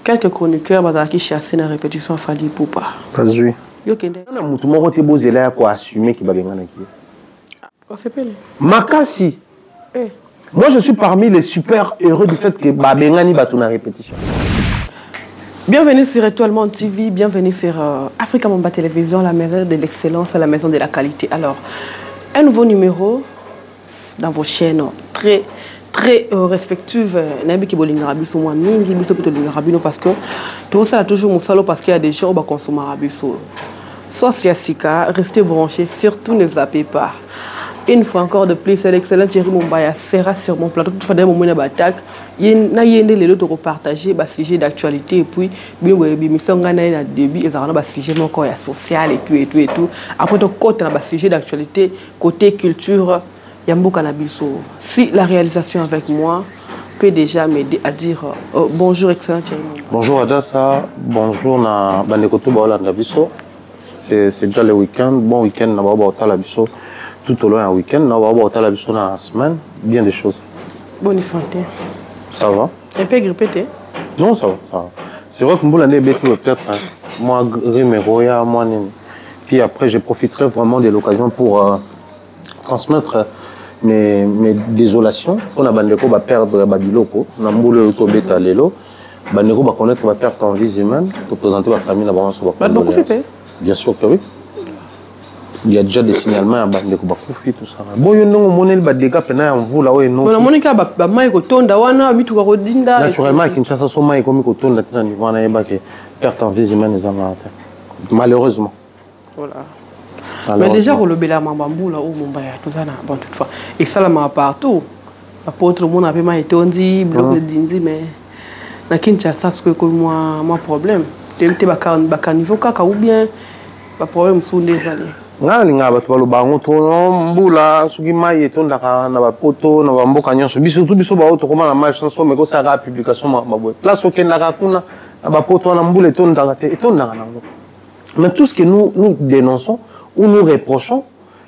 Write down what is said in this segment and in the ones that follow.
quelques chroniqueurs qui chassent la répétition Fally Ipupa. Vas-y. Yo kende. Na mutu moko te bozela ko assumer ki babengana ki. On s'appelle. Makasi. Moi je suis parmi les super heureux du fait que babengani batuna répétition. Bienvenue sur Étoile Monde TV, bienvenue sur Africa Mamba Télévision, la maison de l'excellence, la maison de la qualité. Alors, un nouveau numéro dans vos chaînes très respectueuses. Nabi ki bolinga rabiso moi mingi biso peut bolinga rabino parce que tout ça a toujours mon salo parce qu'il y a des gens qui consomment rabiso. Soit Siasika, restez branchés, surtout ne zappez pas. Une fois encore de plus, c'est l'excellent Thierry Mumbaya sera sur mon plateau. Tout le monde a attaque. Il y a les autres repartager des sujets d'actualité et puis bien ouais émission ngana na début et ça va sujet encore social et tout. Après donc côté na sujet d'actualité côté culture Yambo Canabiso. Si la réalisation avec moi peut déjà m'aider à dire bonjour excellent Thierry. Bonjour Adassa, bonjour na Bandekoto Baola Nabiso. C'est déjà le week-end, bon week-end na Baola Nabiso. Tout au long du week-end, on va avoir la vision dans la semaine, bien des choses. Bonne santé. Ça va? Un peu grippé, non, ça va, ça va. C'est vrai que mon année bête peut-être, moi, Rimeroya, moi, puis après, je profiterai vraiment de l'occasion pour transmettre mes désolations. On a Bandeko va perdre Babiloko, on a Mboule Autobeta Lelo, Bandeko va connaître va perdre en vie humaine, pour présenter ma famille là-bas. Bien sûr que oui. Il y a déjà des signalements à Bandeko Bakoufi, tout ça. Bon, il y a un dégât pénal en vous là où il y a un. Naturellement, Kinshasa, son maï comme il tourne là, niveau on a perte en vie humaine les amateurs. Malheureusement. Voilà. Mais déjà, on le bela mambambou là où Mumbaya, tout ça, bon, toutefois. Et ça, là, partout. Apôtre, mon appel m'a été on dit, bloc de Dindi, mais. Na Kinshasa, c'est que moi, problème. Tu es un niveau kaka ou bien. Pas problème sous les années. Nga linga batu balobango tono mbula suki mai etondaka na bapoto na bamboka nyonso biso tout biso ba auto koma na marche chanson mais ko saka publication mabwe place okendaka kuna na bapoto na mbula etondaka nango. Mais tout ce que nous dénonçons ou nous reprochons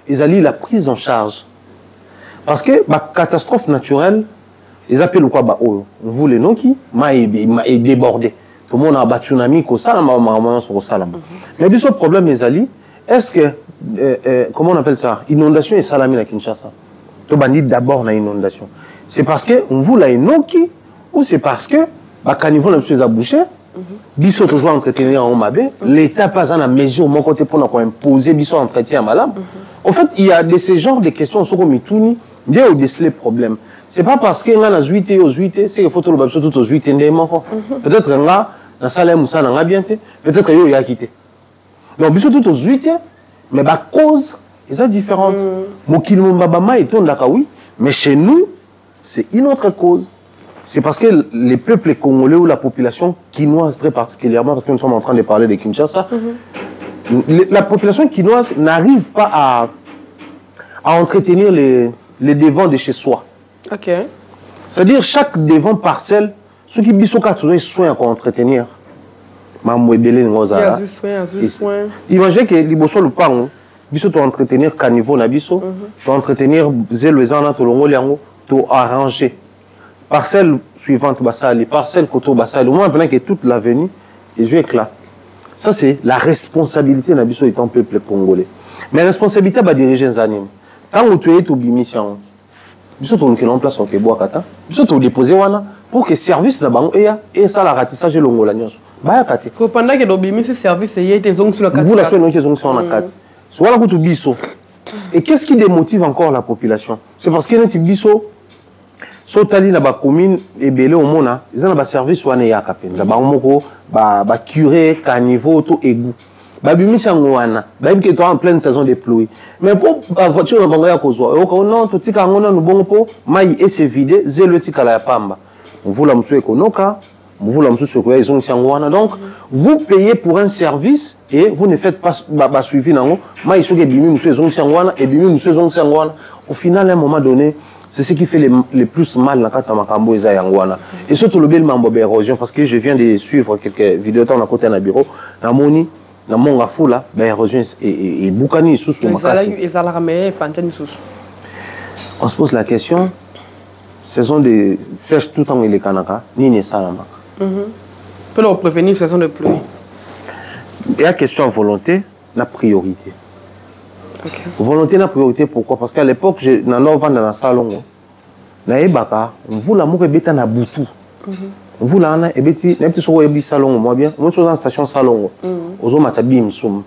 ils allient la prise en charge parce que ba catastrophe naturelle ils appellent quoi ba oyo vous les non qui mai est débordé tout le monde a battu tsunami ko sala ma sur sala mais biso problème ils allient est-ce que comment on appelle ça? Inondation et salami à Kinshasa. Tu bandit d'abord la inondation. C'est parce que on vous l'a inoki ou c'est parce que bah caniveau n'a plus à boucher. Biso toujours entretenir en Mabé. L'État pas à la mesure mon côté pour nous imposer biso entretien malade. En fait, il y a de ces genres de questions sur comme Mitouni, il y a des problèmes. C'est pas parce que on a 8 c'est qu'il faut tout le biso tout aux 8 peut-être là dans salle Moussa n'a bien fait, peut-être il y a quitté. Donc biso tout aux 8 mais la cause est différente. Oui, mais chez nous, c'est une autre cause. C'est parce que les peuples congolais ou la population quinoise très particulièrement, parce que nous sommes en train de parler de Kinshasa, la population quinoise n'arrive pas à entretenir les devants de chez soi. Okay. C'est-à-dire chaque devant parcelle, ceux qui ont toujours soin à entretenir. Imaginez que les bossons le pan, biso to entretenir caniveau na biso, to entretenir zelweza na to longo liango, to arranger. Parcelle suivante basali, parcelle koto basali, au moins pendant que toute l'avenue est jouée éclat. Ça c'est la responsabilité na biso étant peuple congolais. Mais la responsabilité va diriger les animes. Quand vous tuez tout bimission, biso to en place au Keboa kata, biso to déposer wana pour que service na bango et ça la ratissage longo la nyonso. Pendant que l'obémi ce service il y a des ongles sur la carte. Vous la soyez des ongles sur la carte. Voilà pour tout biso. Et qu'est-ce qui démotive encore la population? C'est parce qu'il y a des biso. Sotali na ba commune et belé au mona, ils ont ba service wana ya kapen. Na ba moko ba curé caniveau to égout. Ba bimisi ngwana, ba bimki to en pleine saison de pluie. Mais pour la voiture na bango ya kozwa, o non to tika ngona no bongo po mai et se vider, zelo tika la pamba. On vous la mswe konoka. Vous donc, vous payez pour un service et vous ne faites pas suivi. Au final, à un moment donné, c'est ce qui fait le plus mal dans le Makambo et Yangwana. Et surtout le bel mambo d'érosion, parce que je viens de suivre quelques vidéos dans le côté de bureau. Dans mon dans mon gafou là, l'érosion et Boukani sous on se pose la question, saison de sèche tout en il est Kanaka, ni Salama. Pour leur prévenir saison de pluie. Il y a question de volonté, la priorité. Okay. Volonté, la priorité, pourquoi? Parce qu'à l'époque, je n'ai pas dans le salon. On voulait l'amour et bêta na boutou. On voulait un et bêti, n'importe sur le salon, moi bien. On est dans la station salon. Aux hommes matabi m'soum.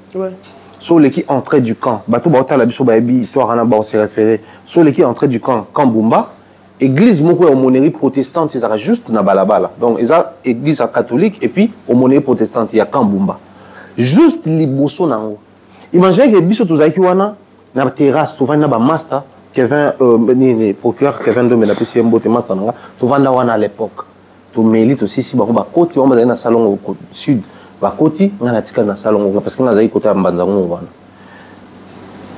Sur les qui entraient du camp. Bateau baota la biso baebi histoire ana ba s'est référé. Sur les qui entraient du camp Kambumba. Église moko au monnerie protestante, ils ont juste na balabala. Donc ils ont église catholique et puis au monnerie protestante il y a Kambumba. Juste liboso nango. Imaginez que biso tozaki wana na terrasse, tu vas na ba master Kevin procureur Kevin Domé la PC Mbote master nanga, tu vas na wana à l'époque. Tu mélite aussi si ba koti ba na salon au sud. Ba koti ngana tika na salon parce que ngazaki côté mbanzango wana.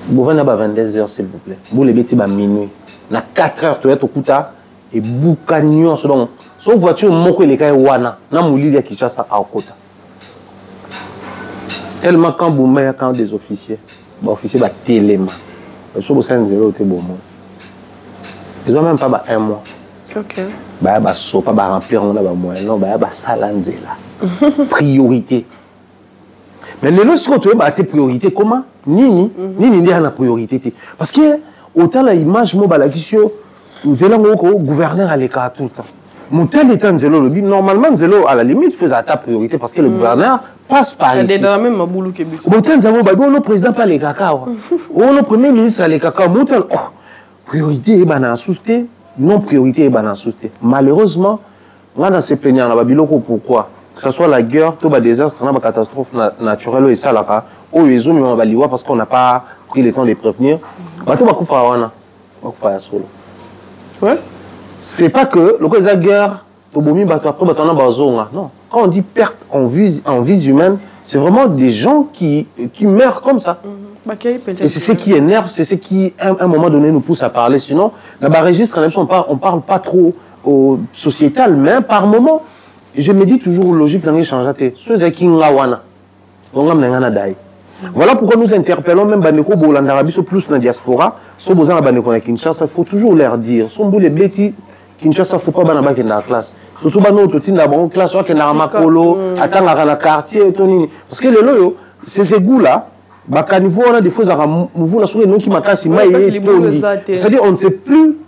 Bouvana ba 22h s'il vous plaît. Vous les bêtis ba minuit. Na 4h tu es au kuta et boucanyon donc son voiture moko les kay wana na mulili ya Kinshasa à kota. Tellement quand Boumba y a quand des officiers, bah officiers bah téléma. Je trouve que c'est un zéro au bon mois. Ils ont même pas un mois. Ok. Bah so pas remplir on a bah moyen non bah salanze là. Priorité. Mais les lorsqu'on te bah tes priorités comment? Nini n'y a la priorité parce que autant la image moi bah la question nous allons au gouverneur à l'écart tout le temps. Mon tel étant Nzelo Lobby, normalement Nzelo à la limite faisait ta priorité parce que le gouverneur passe par ici. Il est dans la même boulot que Bissou. Mon tel Nzelo Lobby, le président pas les cacao. Le premier ministre a les cacao. Mon tel, priorité est banane sousté, non priorité est banane sousté. Malheureusement, moi dans ces plaignants là, Babiloko pourquoi? Que ce soit la guerre, tout le désastre, la catastrophe naturelle et ça là, où ils ont mis en baliwa parce qu'on n'a pas pris le temps de les prévenir. Bateau va couper wana, va couper solo. Ouais. C'est pas que le cas de la guerre, non. Quand on dit perte en vie humaine, c'est vraiment des gens qui meurent comme ça. Et c'est ce qui énerve, c'est ce qui, à un moment donné, nous pousse à parler. Sinon, dans le registre, on ne parle pas trop au sociétal, mais par moment, je me dis toujours logique dans l'échange. Voilà pourquoi nous interpellons même Baneko Bolandarabi, plus dans la diaspora, sur Bozan Baneko na Kinshasa, il faut toujours leur dire, son bout les bêtis, Kinshasa, il ne faut pas banaba qui est dans la classe. Surtout dans notre classe, soit qui est dans la makolo, attendre dans le quartier, parce que les loyaux, c'est ces goûts-là, à niveau on a des fois, vous la souris, nous qui m'acassent, c'est-à-dire on ne sait plus.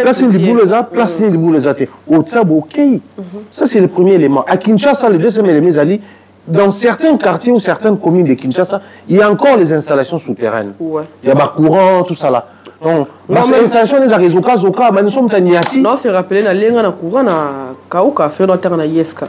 Place une boule place une boule au Tsabo, ok. Ça c'est le premier élément. À Kinshasa, le deuxième élément, dans certains quartiers ou certaines communes de Kinshasa, il y a encore les installations souterraines. Ouais. Il y a des courants, tout ça là. Donc, les installations, les Arizoka, Zoka, nous sommes à Niati. Non, c'est rappelé, na lenga na courant na Kauka, c'est notre terre na Yeska.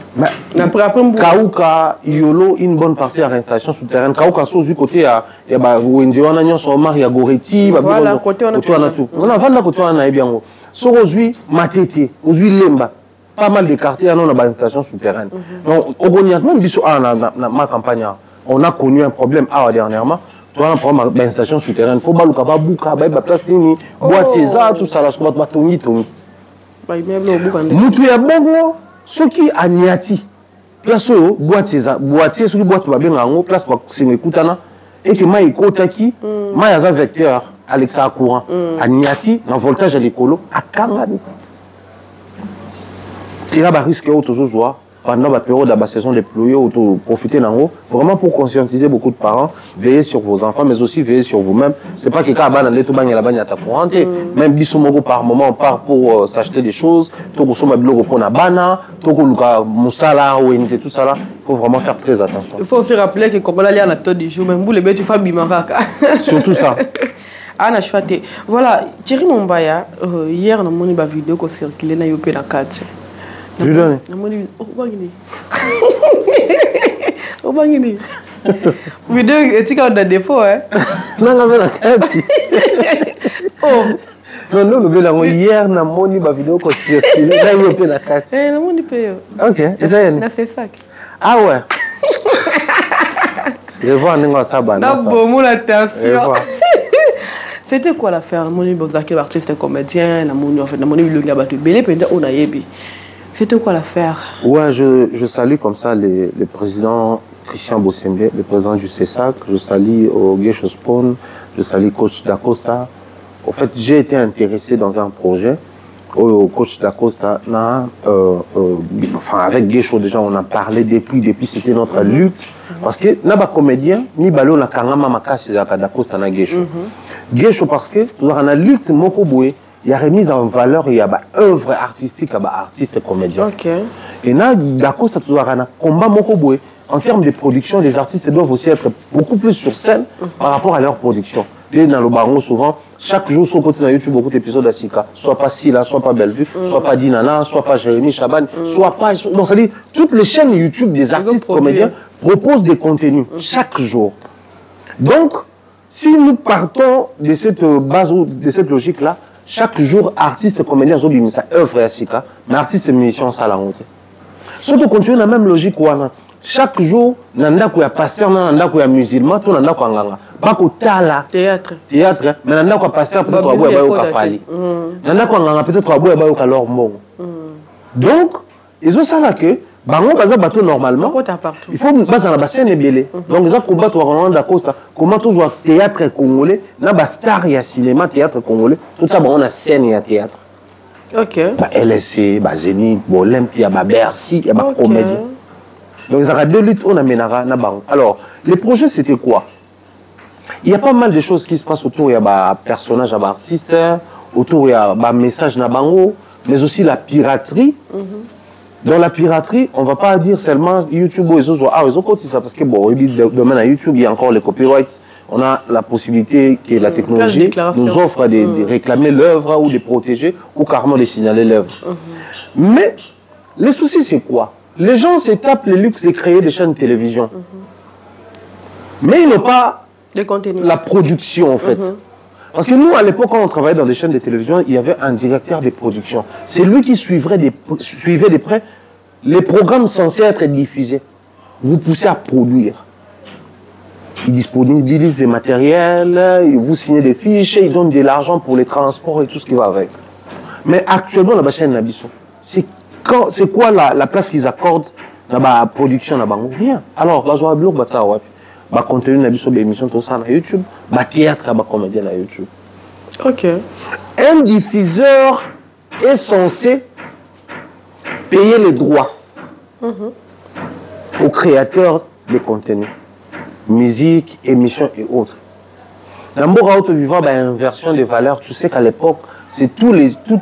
Kauka, Yolo, une bonne partie à l'installation souterraine. Kauka, sur du côté, il y a Wendy, on a Nyon Somar, il y a Goretti, voilà, côté on a tout. On a vendu côté on a bien. Sur aujourd'hui, Matete, aujourd'hui Lemba. Pas mal de quartiers, on a des installations souterraines. Donc, au Gonia, même dans ma campagne, on a connu un problème dernièrement. Tu as un problème d'installation souterraine. Il faut que tu aies une place, boîte, tout ça, tu vas tongi. Moutou ya bongo, ceux qui a niati, place boîte, boîtier, ceux qui boîte, place, et que maï kotaki, maï a un vecteur, Alexa courant, à niati, dans voltage à l'écolo, à Kangani. Il y a un risque toujours pendant la période de la saison déployée, profiter d'en haut, vraiment pour conscientiser beaucoup de parents, veiller sur vos enfants, mais aussi veiller sur vous-même. C'est pas que quand on est tout bagne la bagne à ta courante, même bisoumogo par moment on part pour s'acheter des choses, tout qu'on soit bloqué pour na bana, tout qu'on luka musala ou tout ça là, il faut vraiment faire très attention. Il faut aussi rappeler que comme on a taux du jour, même vous les bêtes tu fais bimaraka. Surtout ça. Anna Chouate. Voilà, Thierry Mombaya, hier on a monté une vidéo qui circulait dans Yopé la 4. Je lui donne. Oh, bangini. Vidéo, tu as des défauts, hein? Non, non, non, oh. Non, non, non, hier, on a monté une vidéo qui circulait dans Yopé la 4. Eh, on a monté. Ok, ça y est. On a fait ça. Ah ouais. Je vois un sabbat. Non, bon, attention. C'était quoi l'affaire? Mon artiste comédien, on a C'était quoi l'affaire? Ouais, je salue comme ça le président Christian Bossembe, le président du CESAC, je salue Ogesh Ospon, je salue coach Dacosta. En fait, j'ai été intéressé dans un projet au coach d'Acosta, enfin avec Gesho déjà on en parlait depuis c'était notre lutte parce que naba comédien ni balo na kangama makasi d'Acosta na Gesho. Gesho parce que tout dans la lutte moko boé il y a remise en valeur il y a ba œuvre artistique ba artiste comédien. OK. Et na d'Acosta tout dans un combat moko boé en termes de production les artistes doivent aussi être beaucoup plus sur scène par rapport à leur production. Dans le baron souvent chaque jour sur côté YouTube beaucoup d'épisodes d'Asika soit pas Silla soit pas Bellevue soit pas Dinana soit pas Jérémy Chaban soit pas donc ça dit toutes les chaînes YouTube des artistes comédiens proposent des contenus chaque jour. Donc si nous partons de cette base ou de cette logique là chaque jour artistes comédiens ont mis ça œuvre Asika mais artistes musiciens ça la honte surtout continuer la même logique wana chaque jour nanda ko ya pasteur nanda ko ya musulman to nanda ko nganga ba ko tala théâtre mais nanda ko pasteur peut-être ko boya ba ko fali nanda ko nganga peut-être ko boya ba ko leur mbongo donc ils ont ça là que bango baza bateau normalement il faut baza na bassin ebele donc ils ont combattre au d'Acosta comment toujours théâtre congolais na ba star ya cinéma théâtre congolais tout ça on a scène ya théâtre OK ba LSC ba Zénith ba Olympia ba Bercy ya ba comédie. Donc, il y a deux luttes, on amènera na bango. Alors, les projets, c'était quoi? Il y a pas mal de choses qui se passent autour. Il y a des personnages, des artistes, autour, il y a des messages na bango, mais aussi la piraterie. Dans la piraterie, on ne va pas dire seulement YouTube ou les autres. Ah, ils ont continué ça parce que, bon, demain à YouTube, il y a encore les copyrights. On a la possibilité que la technologie nous offre de réclamer l'œuvre ou de protéger ou carrément de signaler l'œuvre. Mais, les soucis, c'est quoi? Les gens se tapent le luxe de créer des chaînes de télévision. Mais ils n'ont pas la production, en fait. Parce que nous, à l'époque, quand on travaillait dans des chaînes de télévision, il y avait un directeur de production. C'est lui qui suivait de près les programmes censés être diffusés. Vous poussez à produire. Il disponibilise des matériels, il vous signe des fiches, il donne de l'argent pour les transports et tout ce qui va avec. Mais actuellement, la chaîne Nabiso, c'est quoi la place qu'ils accordent dans la production na bango? Rien. Alors, bazoa blog bata wapi. Ba contenu na biso émission tout ça na YouTube, ba théâtre ba comédien na YouTube. OK. Un diffuseur est censé payer les droits aux créateurs de contenu, musique, émissions et autres. Dans Mbora Auto Vivant, il y a une inversion des valeurs. Tu sais qu'à l'époque, c'est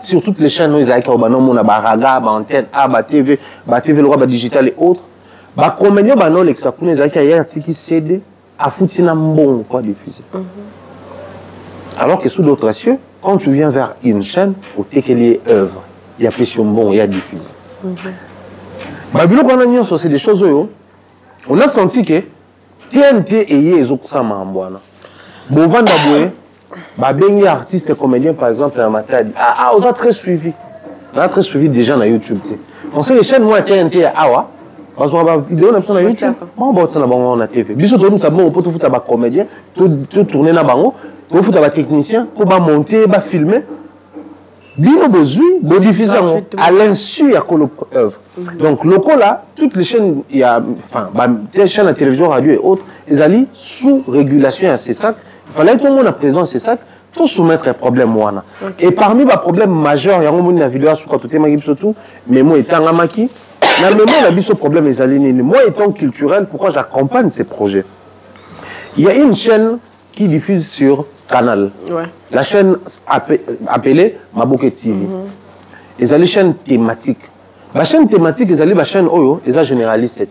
sur toutes les chaînes, ils avaient Baraga, Antenne, A, TV, le roi digital et autres. Combien de l'examen, ils avaient un article qui cède à Foutina Mbon, quoi, diffuser. Alors que sous d'autres cieux, quand tu viens vers une chaîne, au téquelier œuvre, il y a pression bon, il y a diffusé. C'est des choses, on a senti que TNT et Yézouksama en bois. Bovan Daboué, Babengi artiste et comédien par exemple à Matadi. Ah, on a très suivi. On a très suivi déjà sur YouTube. On sait les chaînes moi TNT à Awa. Parce qu'on a des vidéos sur YouTube. On va voir on a TV. Bisous tout ça bon on peut tout foutre à comédien, tout tourner na bango, tout foutre à technicien, pour monter, filmer. Bino bozui, bo diffusion à l'insu à colo œuvre. Donc local là, toutes les chaînes il y a enfin des chaînes de télévision, radio et autres, ils allaient sous régulation à ces sacs. Il fallait tout le monde à présent ces sacs, tout soumettre un problème wana. Et parmi les problèmes majeurs, il y a une vidéo sur côté magib surtout, mais moi étant amaki, la mémoire la biso problème les alignés. Moi étant culturel, pourquoi j'accompagne ces projets? Il y a une chaîne qui diffuse sur Canal. La chaîne appelée Maboke TV. Ils ont les chaînes thématiques. La chaîne thématique, ils ont les chaînes Oyo, ils ont généralistes.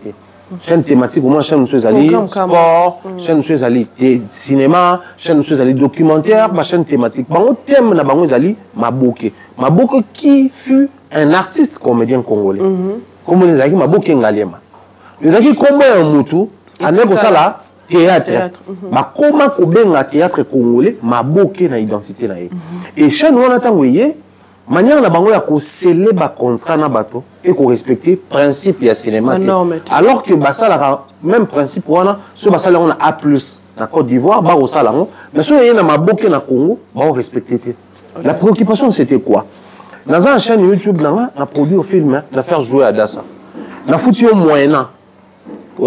Chaîne thématique, au moins chaîne où sport, chaîne où cinéma, où documentaire, ma chaîne thématique. Bango thème na bango ils ont Maboke. Maboke qui fut un artiste comédien congolais. Comme ils ont dit Maboke Ngaliema. Ils ont dit comment un moutou, à n'est ça là. Théâtre. Comment kobenga théâtre congolais maboke na identité na ye. Et chaîne on attend voyez manière na bango ya ko sceller ba contrat na bato et ko respecter principe ya cinéma. Alors que basala même principe wana so basala on a A+ na Côte d'Ivoire ba osala ngo mais so yena maboke na Congo ba respecter. La préoccupation c'était quoi? Dans une chaîne YouTube na produit au film na faire jouer à Dassa. Na foutu au moyen une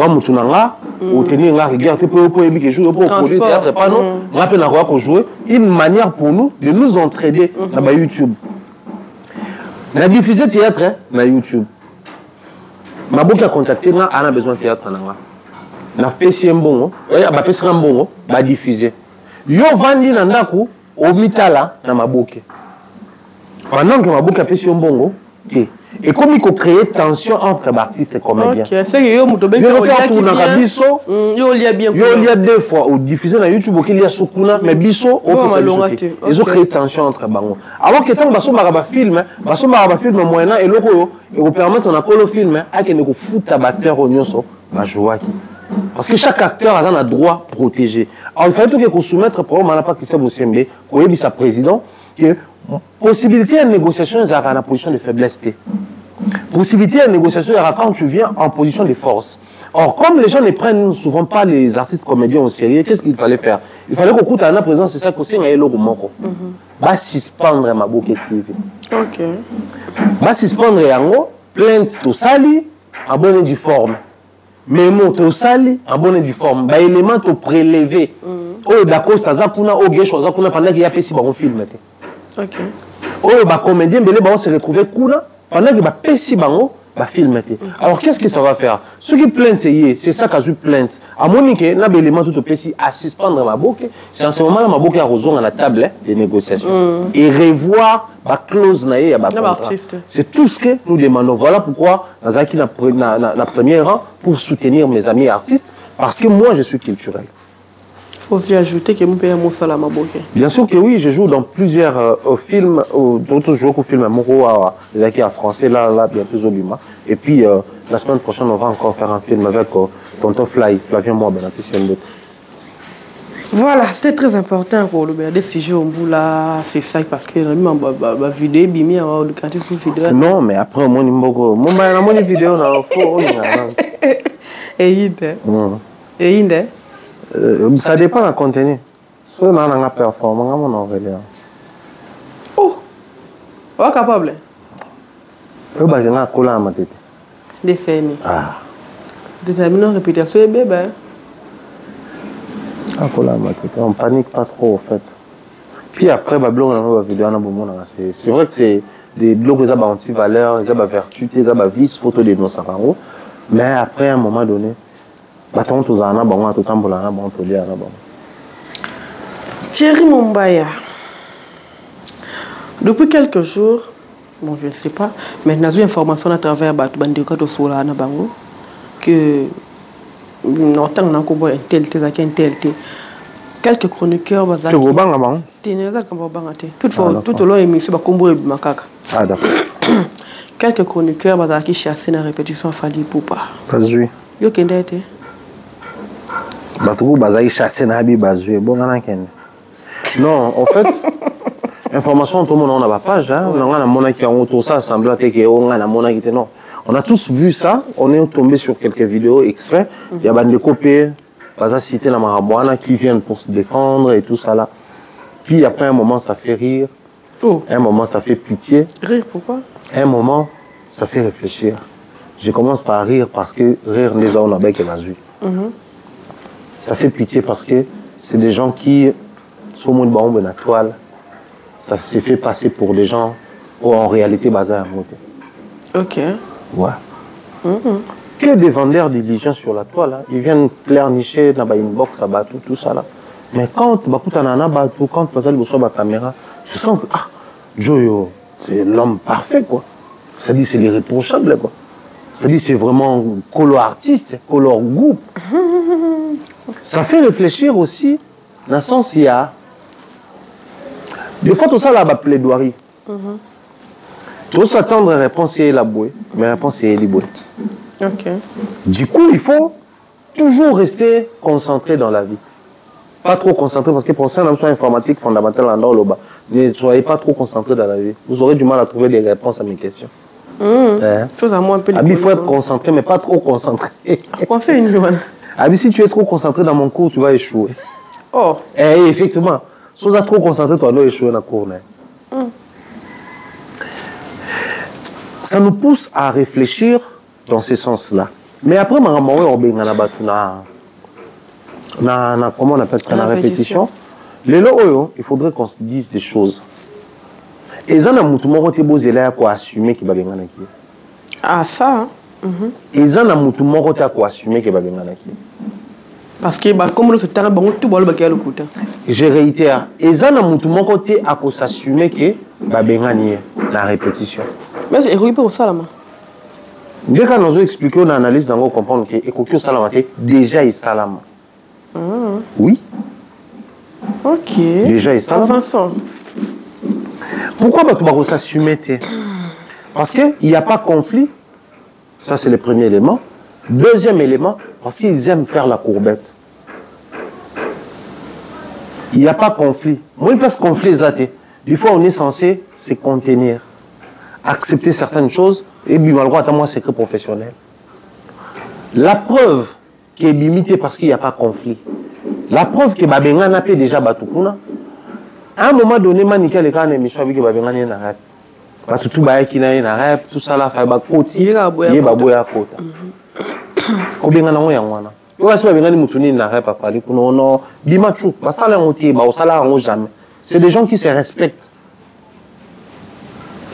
manière pour nous de nous entraider dans YouTube. Na diffuser théâtre hein, na YouTube. Ma boka contacté na a besoin de théâtre na. Na pesi mbongo, ba pesi mbongo, ba diffuser. Yo vandi na ndako au mitala na maboke. Pendant que maboke pesi mbongo, et comme il faut créer tension entre artistes et comédiens. Ok, c'est que yo muto ben yo faire tourner na biso, yo lia bien. Yo lia deux fois au diffuser na YouTube qu'il y a sukuna mais biso au peut ils ont créé tension entre bango. Alors que tant baso maraba film moyen et loko et permettre on a le film à que ne ko futa batteur onyoso ba jouer. Parce que chaque acteur a un droit protégé. Alors il fallait que soumettre pour moi pas Christophe Osembe, ko yebi sa président que possibilité de négociation est à la position de faiblesse. Possibilité de négociation est quand tu viens en position de force. Or, comme les gens ne prennent souvent pas les artistes comédiens au sérieux, qu'est-ce qu'il fallait faire? Il fallait qu'on coûte à la présence, c'est ça qu'on sait, mais il y a le moko. Va suspendre ma bouquet TV. Ok. Va suspendre yango, plainte to sali, abonné du forme. Mémo to sali, abonné du forme. Ba élément to prélevé. Oh, d'accord, c'est ça qu'on a au gauche, ça qu'on a pendant qu'il y a pessi bon film. Ok. Oh, bah comédien, belé, bah on s'est retrouvé kuna pendant qu'il y a pessi bango. Film. Alors qu'est-ce que ça va faire? Ceux qui plaignent, c'est ça qu'a eu plainte. À Monique, n'a pas élément tout au petit à suspendre ma boucle. C'est en ce moment là ma boucle à rejoindre à la table des négociations et revoir la clause naïe à ma c'est tout ce que nous demandons. Voilà pourquoi nous avons la première rang pour soutenir mes amis artistes parce que moi je suis culturel. Faut aussi ajouter que mon père mon salaire ma boucle. Bien sûr que oui, je joue dans plusieurs films, d'autres joueurs au film Moro à français là bientôt Zolima. Et puis la semaine prochaine on va encore faire un film avec Tonton Fly, Flavien Moi, Voilà, c'était très important pour le BRD si je là, c'est ça parce que la vidéo bimi à le quartier sous vidéo. Non, mais après mon numéro, mon vidéo na faux. Et inde. Ça dépend du contenu. Si on a un performance, on en revient. Oh, on est capable. On va faire un collant à ma tête. Des faits. Ah. Déterminant réputation et bébé. Un collant à ma tête. On panique pas trop en fait. Puis après, on a vidéo. C'est vrai que c'est des blogs qui ont anti-valeurs, qui ont vertu, qui ont vice, photo de nos savarons. Mais après, à un moment donné, Thierry Mumbaya, depuis quelques jours, bon je ne sais pas, mais nous avons eu information à travers Bandika de Sola que nous avons quelques chroniqueurs tout au long de l'émission, quelques chroniqueurs qui chassent la répétition Fali Poupa. Yo kende ete Batuku bazai chasser na habi bazue bon ngana kende. Non, en fait information tout le monde on a pas page hein, on a mona qui on tout ça semblant que on a mona qui non. On a tous vu ça, on est tombé sur quelques vidéos extraits, il y a bande copier, baza cité la marabouana qui viennent pour se défendre et tout ça là. Puis après un moment ça fait rire. Oh. Un moment ça fait pitié. Rire pourquoi? Un moment ça fait réfléchir. Je commence par rire parce que rire les gens avec la vue. Ça fait pitié parce que c'est des gens qui sont au monde de la toile. Ça s'est fait passer pour des gens où en réalité basé à monter. Ok. Ouais. Que des vendeurs d'illusions sur la toile, hein. Ils viennent pleurnicher dans une box à battre tout ça là. Mais quand tu quand tu passes la caméra, tu sens que ah, Joyo, c'est l'homme parfait quoi. Ça dit c'est l'irréprochable quoi. C'est-à-dire c'est vraiment color artiste, color goût. Ça fait réfléchir aussi, dans le sens il y a des fois tout ça là, plaidoirie. Tout s'attendre à réponse et la bouée, mais la réponse est libre. Ok. Du coup, il faut toujours rester concentré dans la vie. Pas trop concentré parce que pour ça, un soin informatique fondamental en là-bas. Ne soyez pas trop concentré dans la vie. Vous aurez du mal à trouver des réponses à mes questions. Chose à moi un peu. Il faut être concentré, mais pas trop concentré. Conseil une bonne. Si tu es trop concentré dans mon cours, tu vas échouer. Oh. Et effectivement, si tu es trop concentré, tu vas échouer dans le cours. Ça nous pousse à réfléchir dans ce sens-là. Mais après, comment on appelle ça la répétition. Il faudrait qu'on se dise des choses. Et ça na mutu moko te bozela ko assumer que babengana ki. Ah ça. Et ça na mutu moko te ko assumer que babengana ki. Parce que bah comme le terrain bon tout bon le kuta. Je réitère, et ça na mutu moko te ko s'assumer que babengani na répétition. Mais j'ai rué pour ça là. Dès qu'on nous expliqué on analyse dans comprendre que ekokyo salama te déjà est salama. Oui. OK. Déjà est salama. Vincent. Pourquoi tu vas s'assumer? Parce qu'il n'y a pas conflit. Ça, c'est le premier élément. Deuxième élément, parce qu'ils aiment faire la courbette. Il n'y a pas conflit. Moi, parce que conflit, des fois, on est censé se contenir, accepter certaines choses, et puis, malgré moi, secret professionnel. La preuve qui est limitée parce qu'il n'y a pas conflit. La preuve que Babenga n'a pas déjà Batukuna. À un moment donné, Manika les cas émission avec Babenga n'a pas. Batutu Baeki n'a pas, tout ça là, fait Bakoti, il y a Baboya Kota. Kobenga n'a pas yangwana. Yo kasi Babenga ni mutuni n'a pas parlé, non, Bimachu, basala ngoti, ba osala ngo jamais. C'est des gens qui se respectent.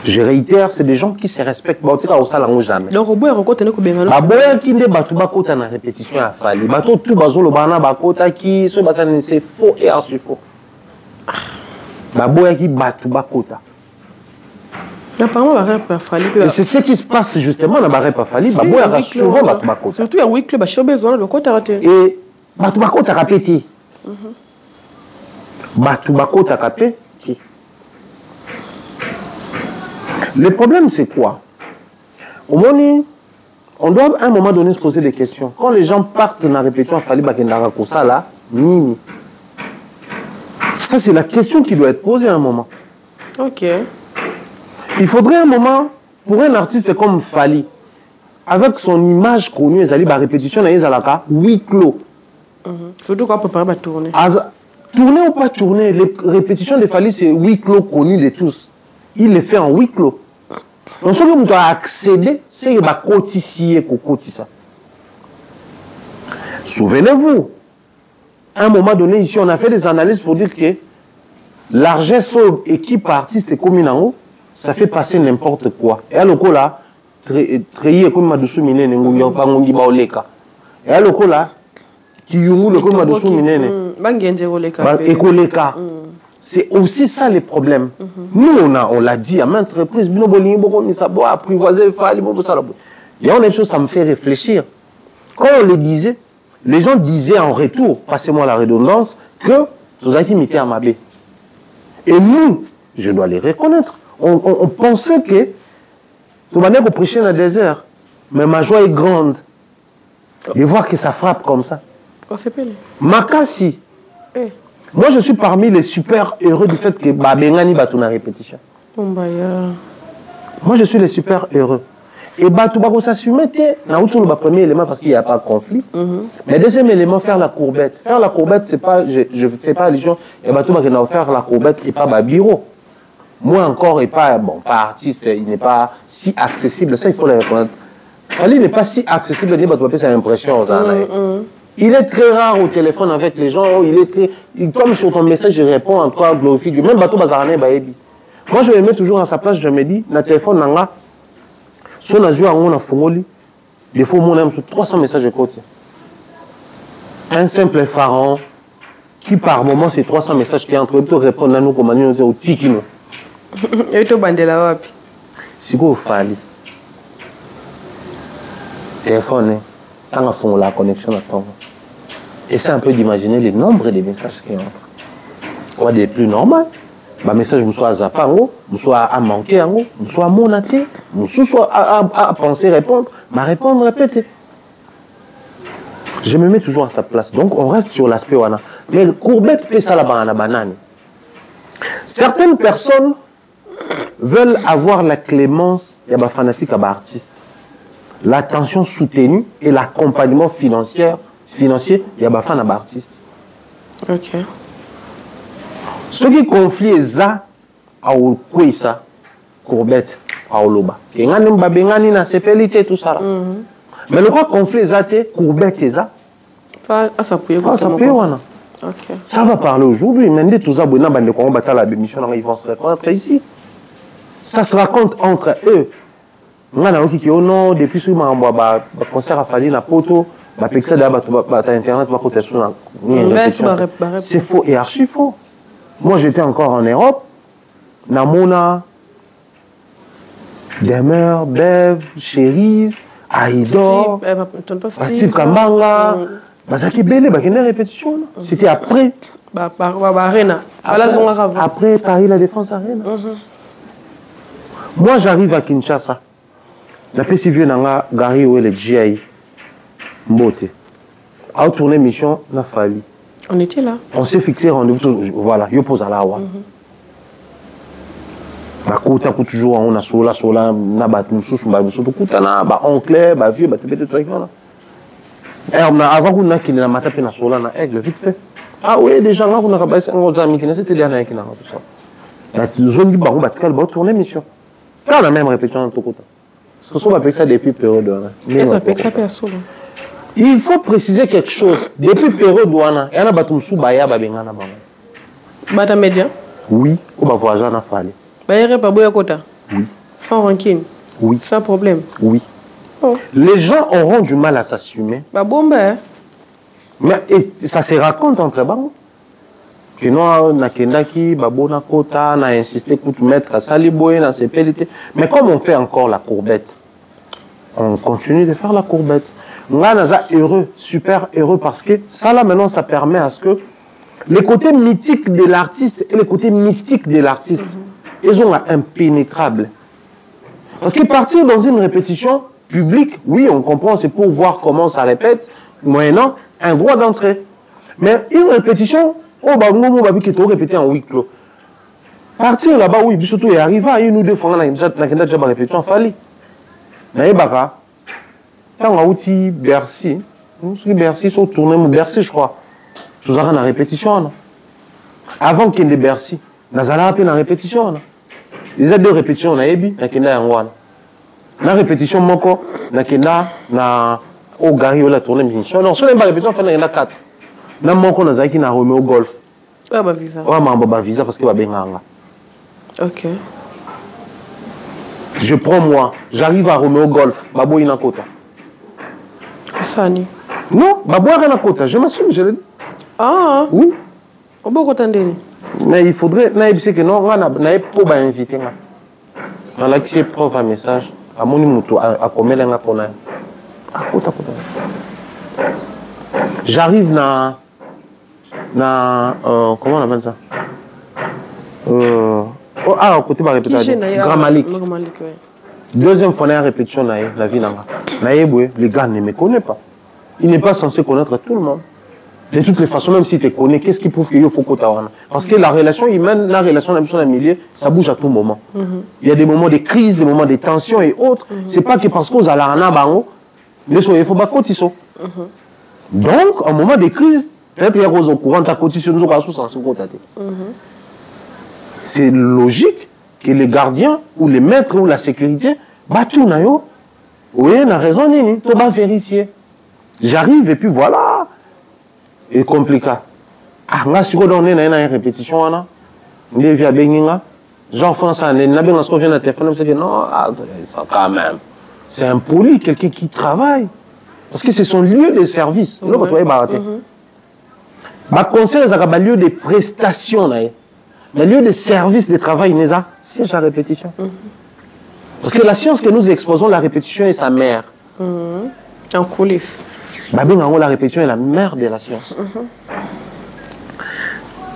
Je réitère, c'est des gens qui se respectent. Ba otika osala ngo jamais. Donc Boya rencontre ne Kobenga. Baboya ki nde batu bakota na répétition à fali. Bato tout bazolo bana bakota ki, so basala c'est faux et archi faux. Baboya qui batu bakota. Apparemment, c'est ce qui se passe justement dans la Fali. Baboya souvent batu bakota. Surtout il y a week club a besoin de côté raté. Et batu bakota répété. Batu bakota répété. Le problème c'est quoi? Au moment on doit à un moment donné se poser des questions. Quand les gens partent dans la répétition Fali bakendara ko sala nini. Ça, c'est la question qui doit être posée à un moment. Ok. Il faudrait un moment, pour un artiste comme Fali, avec son image connue, la répétition, il y a 8 clos. Surtout quand on peut pas tourner. Tourner ou pas tourner, les répétitions de Fali, c'est 8 clos connus de tous. Il les fait en 8 clos. Donc, ce que vous doit accéder, c'est que va cotiser, ça. Souvenez-vous, à un moment donné, ici, on a fait des analyses pour dire que l'argent sur équipe artiste et commune en haut, ça fait passer n'importe quoi. Et à l'eau là, très comme Madoussou Mine, n'engouyant pas mon guiba oleka. Et à l'eau là, qui yungu le comme Madoussou Mine, écoleka. C'est aussi ça les problèmes. Nous, on l'a dit à maintes reprises, et on a chose, ça me fait réfléchir. Quand on le disait, les gens disaient en retour, passez-moi la redondance, que tout ça qui m'était à ma baie. Et nous, je dois les reconnaître. On pensait que tout le monde prêchait dans le désert. Mais ma joie est grande de voir que ça frappe comme ça. Makassi. Moi, je suis parmi les super heureux du fait que Babengani bat une répétition. Moi, je suis les super heureux. Et Batou Bako s'assumer, le premier élément parce qu'il n'y a pas de conflit. Mais le deuxième élément, faire la courbette. Faire la courbette, c'est pas, je ne fais pas allusion, et Batou Bako faire la courbette et pas Babiro. Moi encore, et pas, bon, pas artiste, il n'est pas si accessible. Ça, il faut le reconnaître. Il n'est pas si accessible, il Batou Bako, c'est l'impression. Il est très rare au téléphone avec les gens. Il est très, comme sur ton message, je réponds en toi, glorifie Dieu. Même Batou Bazarane, Baebi. Moi, je me mets toujours à sa place, je me dis, dans le téléphone, si on a joué à un fongoli, des fois, on a 300 messages de côté. Un simple pharaon qui, par moment, ces 300 messages qui entre eux, répondent à nous comme nous disons au tikino. Et tu bandes là, wapi? Si vous fallait. Téléphone, quand on fait la connexion à toi. Essaye un peu d'imaginer le nombre de messages qui entrent. Quoi de plus normal? Ma message me soit à zapango, me soit à manquer, me soit à monater, me soit à penser répondre, ma répondre répéter. Je me mets toujours à sa place. Donc on reste sur l'aspect wana. Mais courbette peut ça la banane. Certaines personnes veulent avoir la clémence et la fanatique à l'artiste, l'attention soutenue et l'accompagnement financier et à fan à l'artiste. Ok. Ce qui conflit ça à ça courbette à oloba. Et ngani mbabengani na sepelité tout ça. Mais le quoi conflit ça courbette ça. Ça va parler aujourd'hui. Mais tout ça bonne bande qu'on battre la émission ils vont se reconnaître ici. Ça se raconte entre eux. Non, depuis ce moment, le concert a fallu na poto, internet, c'est faux et archi faux. Moi, j'étais encore en Europe. Namona, Demer, Bev, Cherise, Aïdor, Steve Kambanga, Bazaki Bele, Bakene répétition. C'était après. Après Paris, la Défense Arena. Moi, j'arrive à Kinshasa. La PCV Nanga, Gary ou le GI. Mbote. A tourné mission, n'a fallu. On était là. On s'est fixé rendez-vous. Voilà, je pose à la wa. Bakota ko toujours on a sola na bat mususu ba mususu kutana ba oncle ba vieux ba tebete truc là. Avant qu'on a qui na mata pe na sola na aigle vite fait. Ah oui, déjà là on a ba ça on amis qui c'était dernier qui na tout ça. La zone du baron batikal ba tourner mission. Quand la même répétition dans tout côté. Ce sont appelé ça depuis période. Il faut préciser quelque chose. Depuis période douana, il y a un bateau baya babengana bango. Bata média? Oui, on va voyager na fallait. Bayere pa boya kota? Oui. Sans rancune? Oui. Sans problème? Oui. Oh. Les gens auront du mal à s'assumer. Bah bombe. Mais ça se raconte entre bango. Que nous, na kendaki, babona kota, na insisté pour mettre à saliboye, na sepelité. Mais comme on fait encore la courbette, on continue de faire la courbette. On est heureux, super heureux, parce que ça là maintenant, ça permet à ce que les côtés mythiques de l'artiste et les côtés mystiques de l'artiste, ils sont impénétrables. Parce que partir dans une répétition publique, oui, on comprend, c'est pour voir comment ça répète, moyennant un droit d'entrée. Mais une répétition, oh, bah, nous, bah, qui répété en huis clos. Partir là-bas, oui, surtout, il arrive à une ou deux fois, on a déjà répétition, fallait. Mais, bah, quand on a outil Bercy, Bercy, sont tournés, Bercy, je crois. Tout ça, on a répétition. Avant qu'il y ait Bercy, on a appelé la répétition. Les deux répétitions, on a ébi, on a un la répétition, mon corps, on a au Gary, on a tourné, non, sur les répétitions, on a 4. Dans mon corps, on a qui n'a remis au golf. Ah, bah, visa. Ouais, mais bah, visa parce que va bien. Ok. Je prends moi, j'arrive à remettre au golf, Babo il a quota. Sani. Non, Babo il a quota, je m'assume, je l'ai dit. Ah, oui. On peut contenter. Mais il faudrait, c'est que non, on n'a pas invité. On a accès prof un message, à mon numéro, à combien on a pour à quota. J'arrive comment on appelle ça? À côté de la répétition, Grand Malik. Deuxième fois, la répétition, la vie les gars ne me connaissent pas. Il n'est pas censé connaître tout le monde. De toutes les façons, même si tu connais, qu'est-ce qui prouve qu'il faut que tu aies? Parce que la relation humaine, la relation dans le milieu, ça bouge à tout moment. Il y a des moments de crise, des moments de tension et autres. C'est pas que parce qu'on a la bango, mais il faut pas continuer. Donc, en moment de crise, peut-être qu'il y a au courant, tu as continué, nous avons c'est logique que les gardiens ou les maîtres ou la sécurité, bah tout n'a yo, oui, on a raison, tu vas vérifier. J'arrive et puis voilà. Et compliqué. Ah, on a su qu'on est dans une répétition, on a vu à Beninga. Jean-François, on a bien ce qu'on vient de téléphoner, on non, ça quand même. C'est impoli, quelqu'un qui travaille. Parce que c'est son lieu de service. Là, tu vois, bah, conseil, c'est un lieu de prestation. Le lieu de service de travail, c'est la répétition. Parce que la science que nous exposons, la répétition est sa mère. En coulisses. La répétition est la mère de la science.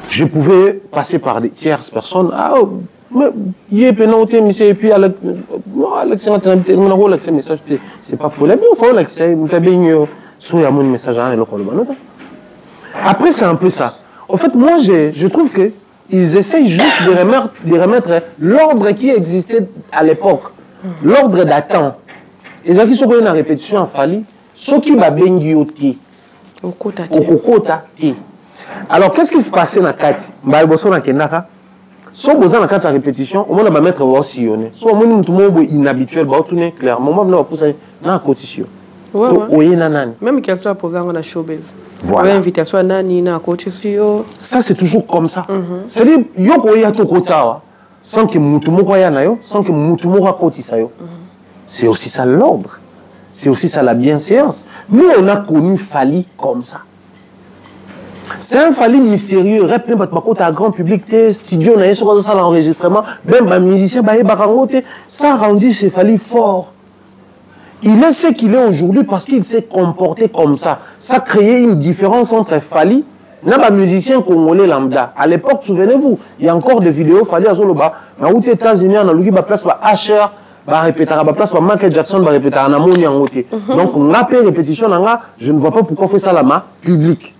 Je pouvais passer par des tierces personnes. Ah, mais il y a pénalité, et puis c'est pas problème. Il faut l'accès, mon message. Après, c'est un peu ça. En fait, moi, je trouve que ils essayent juste de remettre l'ordre qui existait à l'époque, l'ordre datant. Et ça qui sont une répétition en fali, ce qui va bien guilloter. Alors, qu'est-ce qui se passait dans la carte? Si on a une répétition, on va mettre au sillonné. Si on a inhabituel, on va tourner clairement. On va pousser dans la cotition. Même qu'il soit posé dans la showbiz. Voilà. Ça, c'est toujours comme ça. C'est-à-dire, il y a tout côté. sans que Moutoumoko Yanayo, sans que Moutoumoko Kotisayo. C'est aussi ça l'ordre. C'est aussi ça la bienséance. Nous, on a connu Fally comme ça. C'est un Fally mystérieux. Répète, à grand public, studio, on a sur ça l'enregistrement, même un musicien, ça a rendu ce Fally fort. Il est ce qu'il est aujourd'hui parce qu'il s'est comporté comme ça. Ça a créé une différence entre Fally et un musicien congolais lambda. À l'époque, souvenez-vous, il y a encore des vidéos Fally à Zoloba. Dans les États-Unis, on a eu place par Asher. Répéter à la place Michael Jackson va répéter en ammonia en côté. Donc on a fait répétition je ne vois pas pourquoi on fait ça là-bas public.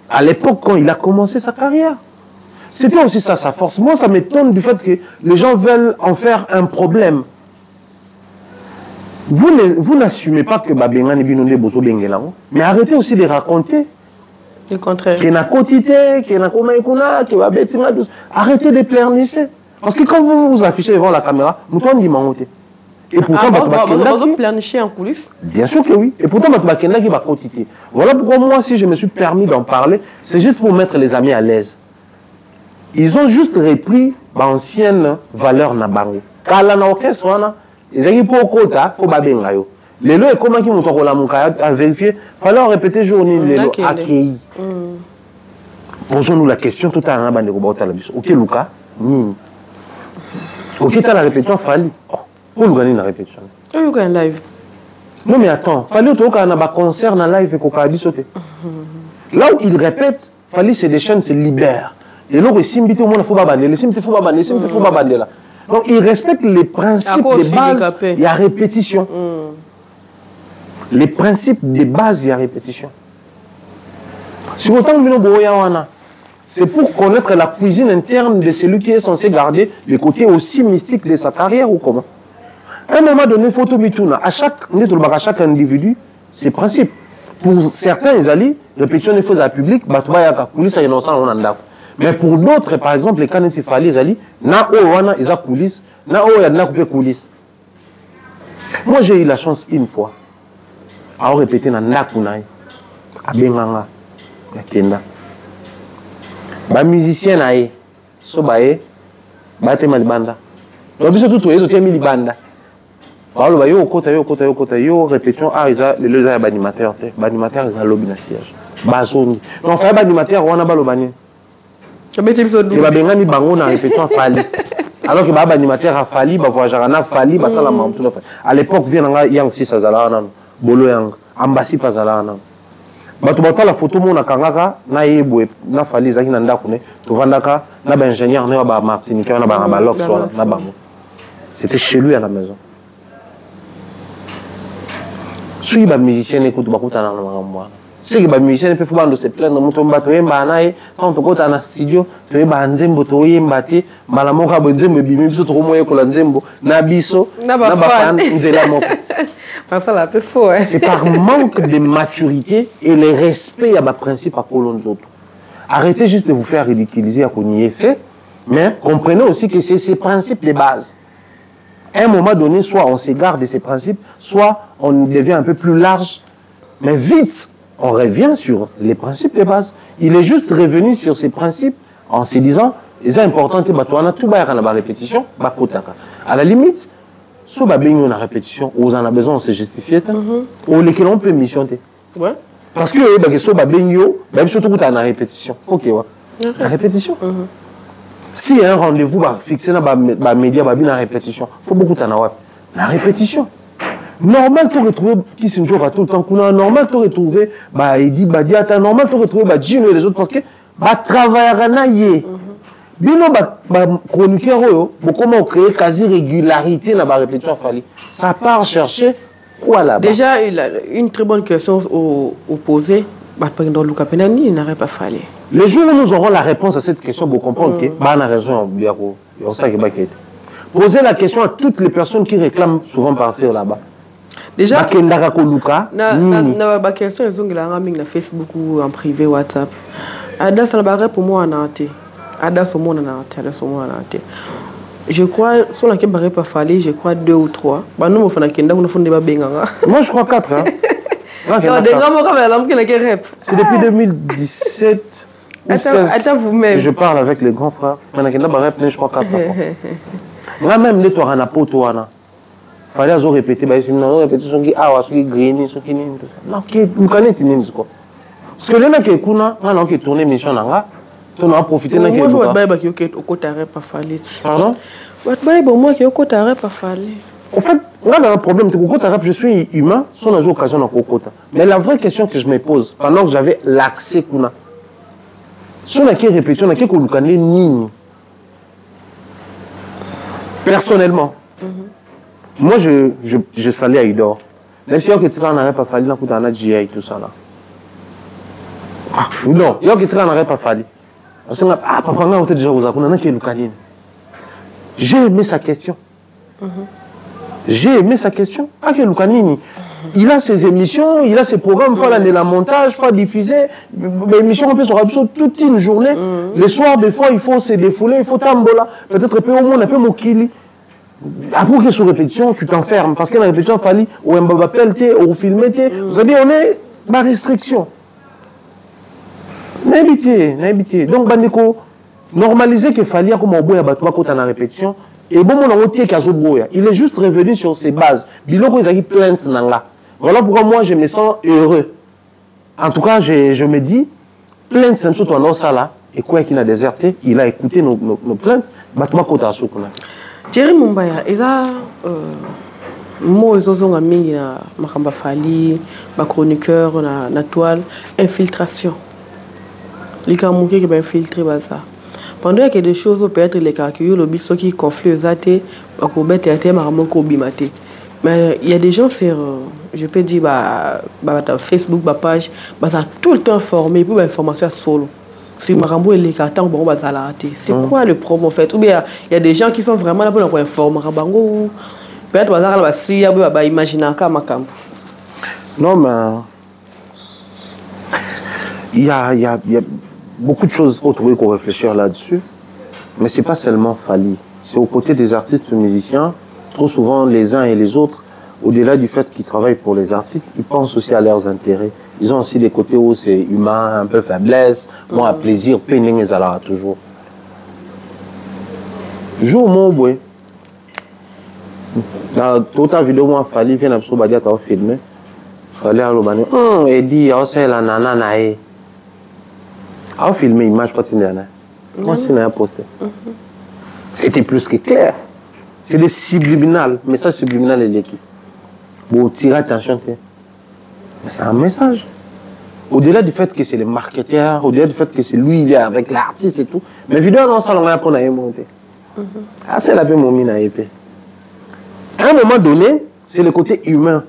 À l'époque quand il a commencé sa carrière, c'était aussi ça sa force. Moi ça m'étonne du fait que les gens veulent en faire un problème. Vous n'assumez pas que Babengani Binonde Bozo Bengelango, mais arrêtez aussi de raconter. Le contraire. Qu'il y a quotité, qu'il y a Komaïkouna, qu'il y a Bettina, arrêtez de pleurnicher. Parce que quand vous vous affichez devant la caméra, nous t'en dit mangoté. Et pourtant, vous planifiez en coulisses? Bien sûr que oui. Et pourtant, Bakenda qui va quotité. Voilà pourquoi moi, si je me suis permis d'en parler, c'est juste pour mettre les amis à l'aise. Ils ont juste repris l'ancienne valeur Nabango. Quand la orchestre, ils ont dit pour Kota, pour Babengayo. Les lois, comment ils m'ont à vérifier, il fallait répéter journée, les lois accueillis. Posons-nous la question tout à l'heure, ok, Luca, ok, tu as la répétition, Fally. Pour gagner la répétition. Tu as un live. Non, mais attends, Fally, tu as un concert en live et qu'on a sauté. Là où il répète, Fally, c'est des chaînes, c'est libère. Et là, il s'imite au monde, il faut pas bander. Donc, il respecte les principes de base, il y a répétition. Les principes de base, il y a répétition. Si autant c'est pour connaître la cuisine interne de celui qui est censé garder le côté aussi mystique de sa carrière ou comment. À un moment donné, il faut tout mettre à chaque individu, ses principes. Pour certains, ils allaient, répétition des choses à public, mais pour d'autres, par exemple, les canets Fally, ils allaient, ils ont coulisses, coulisses. Moi, j'ai eu la chance une fois à répéter dans Nakunaï, à Benganga, à Kenda. Les musiciens, ils sont là, ils sont là. Ils sont tous là. Yo répétition les animateurs ils ont lobby na siège bazoni donc fa animateur wana ba lobani ba bengani bango na répétition Fally alors que ba animateur a Fally ba voyager na Fally ba sala mamtu à l'époque vient nga yang si ça zala na bolo yang ambassi pas zala na bato bata la photo mona kangaka na yebwe na Fally zaki na ndako ne to vandaka na ba ingénieur ne ba Martinique na ba lox na bango c'était chez lui à la maison. Si les musiciens écoutent beaucoup dans le monde, si les musiciens peuvent se plaindre, nous sommes battus, quand on est dans le studio, tu es dans le studio, tu es dans le studio, tu es dans le studio, c'est par manque de maturité et le respect à ma principe à colons autres. Arrêtez juste de vous faire ridiculiser à qu'on y ait fait, mais comprenez aussi que c'est ces principes de base. À un moment donné, soit on s'égare de ces principes, soit on devient un peu plus large. Mais vite, on revient sur les principes de base. Il est juste revenu sur ces principes en se disant, c'est important que on a tout la répétition, à la limite, si on a une répétition, on en a besoin, on se justifie, on peut missionner. Ouais. Parce que si on a même surtout quand on a une répétition, ok, la répétition. Si y a un rendez-vous fixé dans les médias, il y a une répétition. Il faut beaucoup de temps. La répétition. Normal, tu retrouves qui s'en joue tout le temps. Normal, tu retrouves Eddie Badiata. Normal, tu retrouves Gino et les autres parce que travailler. Bino chroniqueur, comment créer quasi régularité dans la répétition Fally. Ça part chercher quoi là-bas. Déjà, il a une très bonne question opposée. Dans Luca Penani, il n'aurait pas fallu. Les jours où nous aurons la réponse à cette question, vous comprenez que bah, on a raison. Posez la question à toutes les personnes qui réclament souvent partir là-bas. Déjà, la question est sur Facebook ou en privé WhatsApp. Ada ça n'a pour moi en entier. Ada sur moi en entier. Je crois, sur laquelle il pas fallu, je crois 2 ou 3. Bah nous, on fait des benganga. Moi, je crois 4. Hein. C'est depuis 2017. Attends vous-même. Je parle avec les grands frères. Je crois 4 fois. Moi même les toi na poto wana. Fallait azo répéter ba non répéter son qui ah ce qui green ce qui ni. Non qui nous connaît ni quoi. Parce que les na qui kuna na qui tourner mission nanga. On a profité na qui. Moi je vois ba qui au kotare pas fallait. Pardon? Ouais ba moi qui au kotare pas fallait. En fait, on a un problème, je suis humain, sans la occasion de Kokota. Mais la vraie question que je me pose, pendant que j'avais l'accès kuna, si on a qui répétition, on a qui kolukane nini. Personnellement, moi je salais à Idor. Même si on n'aurait pas fallu, on a GI et tout ça là. Ah, non, il n'aurait pas fallu. Ah, papa, on a déjà on a qui kolukane. J'ai aimé sa question. J'ai aimé sa question. Ah, que Lukanini, il a ses émissions, il a ses programmes, il fait la montage, il fait diffuser. L'émission, on peut se rappeler toute une journée. Le soir, des fois, il faut se défouler, il faut tambola. Peut-être au moins, on a peu mokili. Après que sur répétition, tu t'enfermes. Parce que la répétition, il fallait, ou un baba pelleté, ou filmer. Vous savez, on est ma restriction. N'habitez. Donc, Bandeko, normaliser qu'il fallait comme on boit à battre quand on a répétition. Et bon, il est juste revenu sur ses bases. Biloko ils ont plainte nanga. Voilà pourquoi moi je me sens heureux. En tout cas, je me dis, plainte c'est surtout en ça là. Et quoi qu'il a déserté, il a écouté nos plaintes. Batuma kota sukuna. Thierry Mumbaya, il a moi ils ont mingi na makamba fali, ma chroniqueur na toile, infiltration. Les camouki qui va infiltrer ça. Pendant qu'il y a des choses, peut-être les calculs, le biso qui conflit aux athées, mais il y a des gens sur, je peux dire, Facebook, ma page, ça a tout le temps formé pour l'information solo. Si Marambo et les cartons, bon, ça l'a raté. C'est quoi le problème en fait? Ou bien il y a des gens qui sont vraiment là pour informer Marambo. Peut-être que il y a imaginer un macam. Non, mais il y a beaucoup de choses autres qu'on réfléchir là-dessus, mais c'est pas seulement Fali. C'est aux côtés des artistes musiciens, trop souvent les uns et les autres, au-delà du fait qu'ils travaillent pour les artistes, ils pensent aussi à leurs intérêts. Ils ont aussi des côtés où c'est humain, un peu faiblesse, moi à plaisir, peine les alara toujours. Jour mon boy. Dans toute la vidéo moi Fali vient absolument dire t'as filmé. Fali a l'obani. Et dit oh c'est la nana nae. A filmé image quand il y en a. Moi, c'est un posté. C'était plus que clair. C'est des subliminales. Message subliminal et l'équipe. Bon, tirez attention. Mais c'est un message. Au-delà du fait que c'est le marketeur, au-delà du fait que c'est lui, il est avec l'artiste et tout. Mais vidéo dans le salon, on a pour monter. Ah, c'est la paix, mon mine à épée. À un moment donné, c'est le côté humain.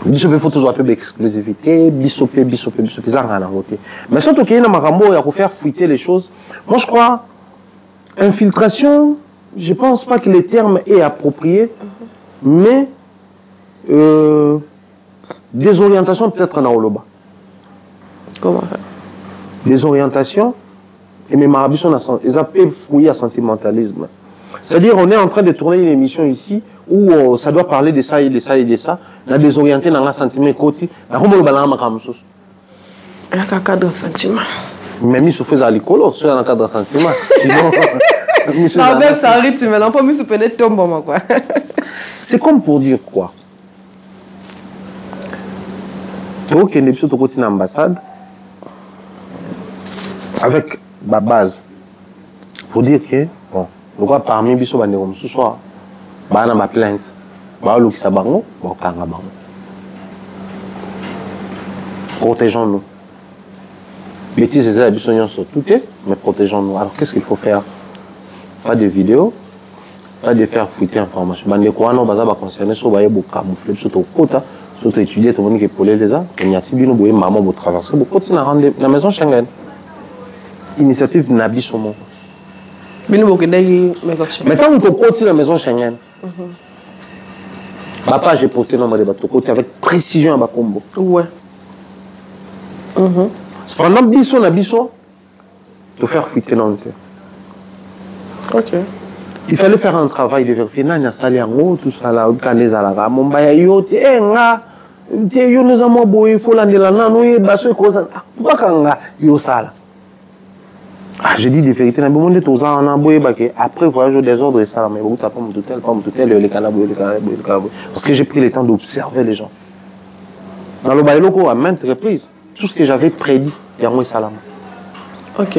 Il faut toujours un peu d'exclusivité, bisopé, ça n'a rien à voter. Mais surtout qu'il y a un marambo, il faut faire fuiter les choses. Moi, je crois, infiltration, je ne pense pas que le terme est approprié, mais désorientation peut-être en Oloba. Comment ça? Désorientation, et mes marabouts sont ils appellent fouiller à sentimentalisme. C'est-à-dire, on est en train de tourner une émission ici où ça doit parler de ça et de ça et de ça. On a désorienté dans le sentiment côté. On a un cadre de sentiment. Mais il se fait à l'école, c'est un cadre de sentiment. Sinon, ça arrive, mais l'enfant se peut tomber quoi. C'est comme pour dire quoi? Donc, il y a une épisode de l'ambassade avec ma base pour dire que bon. Donc, parmi les gens qui sont là, il y a ma plainte. Il y a des gens qui sont là. Protégeons-nous. Bêtises, c'est des gens sur tout, mais protégeons-nous. Alors, qu'est-ce qu'il faut faire? Pas de vidéos, pas de faire fuiter l'information. Les gens qui sont concernés, ils vont camoufler, surtout étudier, tout le monde qui est polé déjà. Il y a des gens qui sont maman pour traverser, pour continuer à rendre la maison Schengen. Initiative Nabi Somo. Maintenant, on peut continuer la maison Schengen. Ma page est postée dans le bateau, avec précision à Bakombo. Ouais. Cependant, biso na biso, de faire fuiter dans le terre. Ok. Il fallait faire un travail de vérifier. Nanya sali ango, tout ça là, quand les alaga, mon baya yote, nga, yo nous avons boy faut landela nano ye baso koza pourquoi kanga yo sala ah je dis des vérités na monde tous en boy baké après voyage au désordre et ça mais beaucoup t'as pas mon hôtel les canabo parce que j'ai pris le temps d'observer les gens dans le bailoko à maintes reprises tout ce que j'avais prédit yango salama. OK.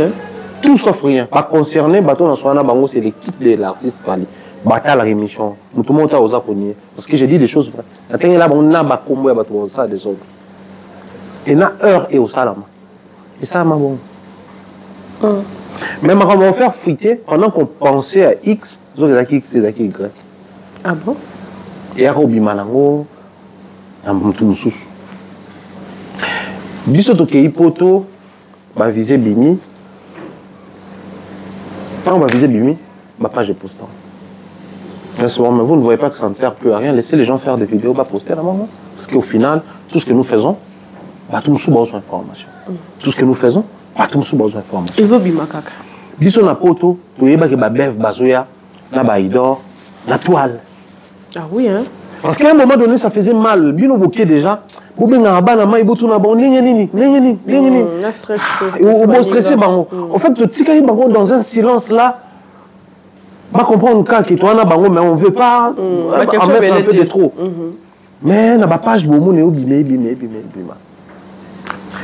Tout sauf rien. Pas concerné, bateau dans Soana Bango, c'est l'équipe de l'artiste Fali. Bata la rémission. Tout le monde a osé cogner. Parce que j'ai dit des choses vraies. La là, on a un combo à bateau, ça des autres. Et na heure et au salama. Et ça m'a bon. Même quand on va faire fuiter, pendant qu'on pensait à X, ils ont des X et des Y. Ah bon? Et à Obimanango, à Moutoumoussous. Bisoto Kei Poto, va viser Bimi. Quand on va viser Bimi, ma page est postée. Mais vous ne voyez pas que ça ne sert plus à rien. Laissez les gens faire des vidéos, poster à un moment. Parce qu'au final, tout ce que nous faisons, tout nous souvent besoin d'informations. Tout ce que nous faisons, tout nous souvent besoin d'informations. Ils ont bima kaka. Biso na poto, tu yeba que babev bazoya, na baïdor, na toile. Ah oui, hein? Parce qu'à un moment donné, ça faisait mal. Bino boké déjà. Vous avez un ban à main, vous avez un stress. Vous stressez, en fait, tu sais dans un silence là, on va comprendre que toi, mais on ne veut pas en mettre un peu de trop. Mais na page,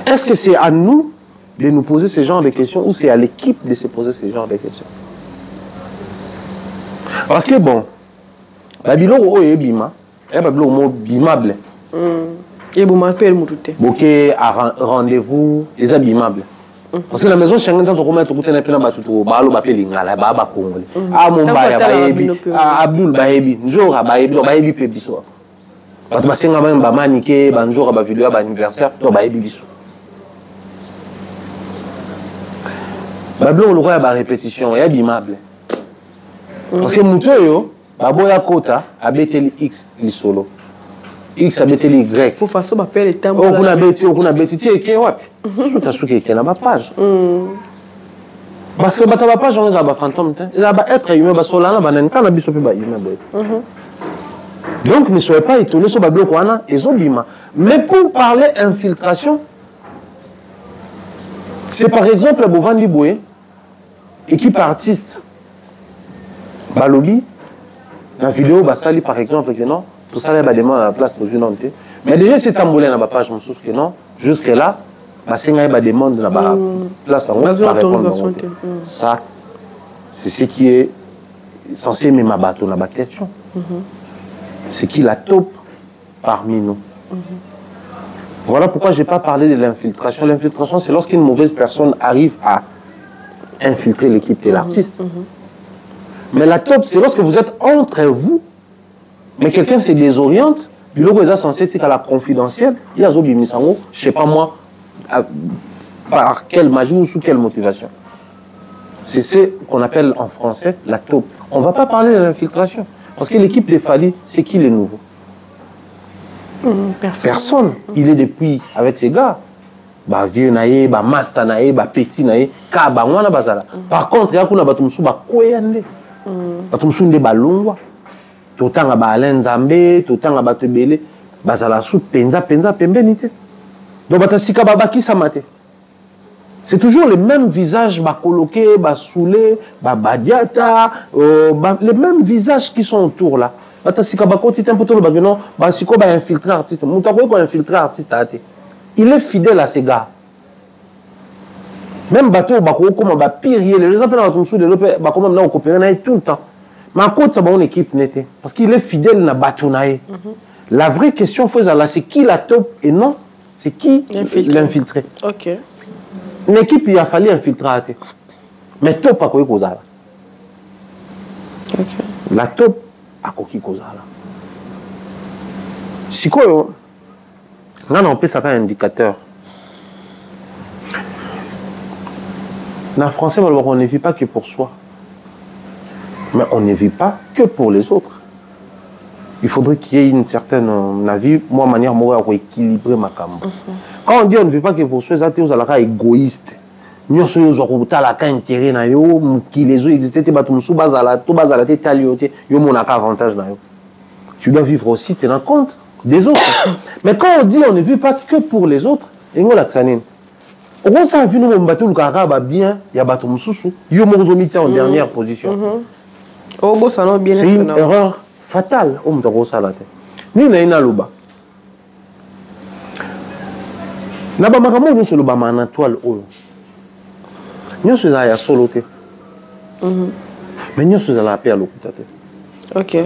est-ce que c'est à nous de nous poser ce genre de questions ou c'est à l'équipe de se poser ce genre de questions? Parce que bon, Babylon est bima, et Babylon est bimable. Et vous m'appelez Moutoute. Bokeh à rendez-vous, les abimables. Parce que la maison Schengen, quand on remet tout le temps, on va appeler l'ingala, baba congolais. Ah mon baïbi, Abdul baïbi, Njora baïbi, baïbi pébiso. Quand on s'en va même maniquer, banjora ba vidéo, ba anniversaire, to baïbi biso. Babylon le roi ba répétition, et abimable. Parce que Moutoyo, baboya kota, abeteli X li solo. X a bêté les Y. Pour faire ça, on appelle les temps. Oh, on a bêté, tu es qui est wapi? Tu as souqué qui est dans ma page. Parce que dans ma page, on a un fantôme. Il va être humain, parce que là, on a un canal, on a humain. Donc, ne soyez pas étonnés sur Babylon Kouana et Zobima. Mais pour parler infiltration, c'est par exemple Bovandi Boué, équipe artiste, Balobi, la vidéo Basali par exemple, que non. Tout ça, il y a des demandes à la place pour une entité. Mais déjà, c'est tamboulé dans la page, je me souviens que non. Jusque-là, il y a des demandes dans la place en haut. Ça, c'est ce qui est censé même abattre dans la question. C'est qui la top parmi nous. Voilà pourquoi je n'ai pas parlé de l'infiltration. L'infiltration, c'est lorsqu'une mauvaise personne arrive à infiltrer l'équipe de l'artiste. Mais la top, c'est lorsque vous êtes entre vous. Mais quelqu'un se désoriente, puis là, vous êtes censé être à la confidentielle, il y a des je ne sais pas moi, par quelle magie ou sous quelle motivation. C'est ce qu'on appelle en français la taupe. On ne va pas parler de l'infiltration. Parce que l'équipe des Fali, c'est qui les nouveaux? Personne. Il est depuis avec ces gars. Bah vieux naïe, bah master naïe, bah petit naïe, kaba wana bazala. Par contre, il y a kuna batumsu ba koyande. Batumsu nde balongwa. Totanga ba Alain Zambé, totanga ba tebele, bazala sou penza pembenité. Donc batasika babaki samate. C'est toujours les mêmes visages ba coloqué, ba soulé, ba badiata, les mêmes visages qui sont autour là. Batasika ba koti tempo to le bageno, ba siko ba infiltrer artiste. Moutako ko infiltrer artiste ate. Il est fidèle à ces gars. Même bateau ba ko comme ba pire, les appels dans ton sou de l'opé, ba comme na coopérer tout le temps. Mais à côté, c'est une équipe nette. Parce qu'il est fidèle à Batounaï. La vraie question, c'est qui la top et non, c'est qui l'infiltré. Ok. L'équipe, il a fallu infiltrer. Mais top, à quoi il la top, à quoi il si quoi, on peut ça un indicateur. En français, on ne vit pas que pour soi. Mais on ne vit pas que pour les autres. Il faudrait qu'il y ait une certaine avis, moi, manière moi, à équilibrer ma cam. Quand on dit on ne vit pas que pour soi, c'est vous allez égoïste. Nous sommes intérêt na yo, qui les autres existent, tu vas tout bazala, tout bazala, tu avantage na yo. Tu dois vivre aussi, tu te rends compte des autres. Mais quand on dit on ne vit pas que pour les autres, et on l'accentue. On s'en vu nous bateau le caraba bien, il y a bateau moussou, yo mozomi en dernière position. C'est une erreur fatale au mtoko salate. Ni na ina loba. Na ba makamo no solo ba mana toile oyo. Nyo se za ya solo te. Mais nyo se za la paix à l'hôpital. OK.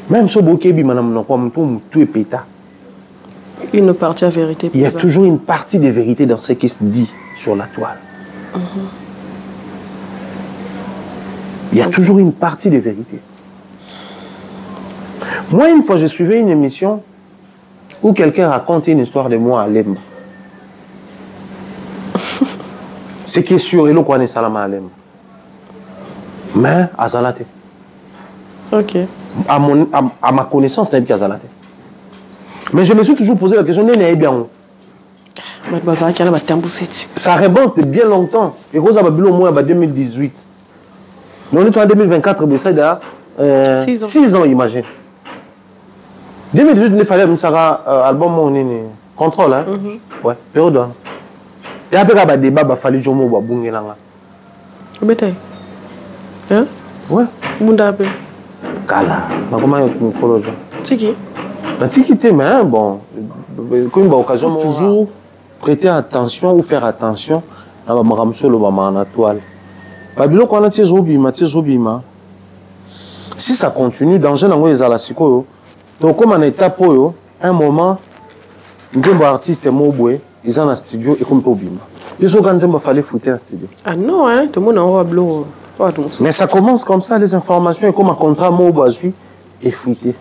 Même si Bokebi madame non pas tout est péta. Une partie à vérité. Il y a toujours une partie de vérité dans ce qui se dit sur la toile. Il y a toujours une partie de vérité. Moi, une fois, je suivais une émission où quelqu'un racontait une histoire de moi à Lemba. Ce qui est sûr, il y a Salama à Lemba. Mais à Zalate. OK. À ma connaissance, il n'y a pas Zalate. Mais je me suis toujours posé la question, ça remonte bien longtemps. Et ça va au moins en 2018. On est en 2024, ça a 6 ans, imagine. 2018, il fallait que ça album contrôle, hein? Ouais, période. Et après, il y a des débats, il fallait que je me fasse. Hein? Ouais. Bunda peu. Kala. Comment est-ce que Tiki? Mais bon, comme une occasion, toujours prêter attention ou faire attention à la toile. Si ça continue, danger dans les alasiko, donc comme en étape, un moment, un artiste est mobile, ils sont dans le studio et comme Obima. Ils ont quand même fallu foutre un studio. Ah non, hein, tout le monde en bleu. Mais ça commence comme ça, les informations, et comme un contrat mobile est fouté.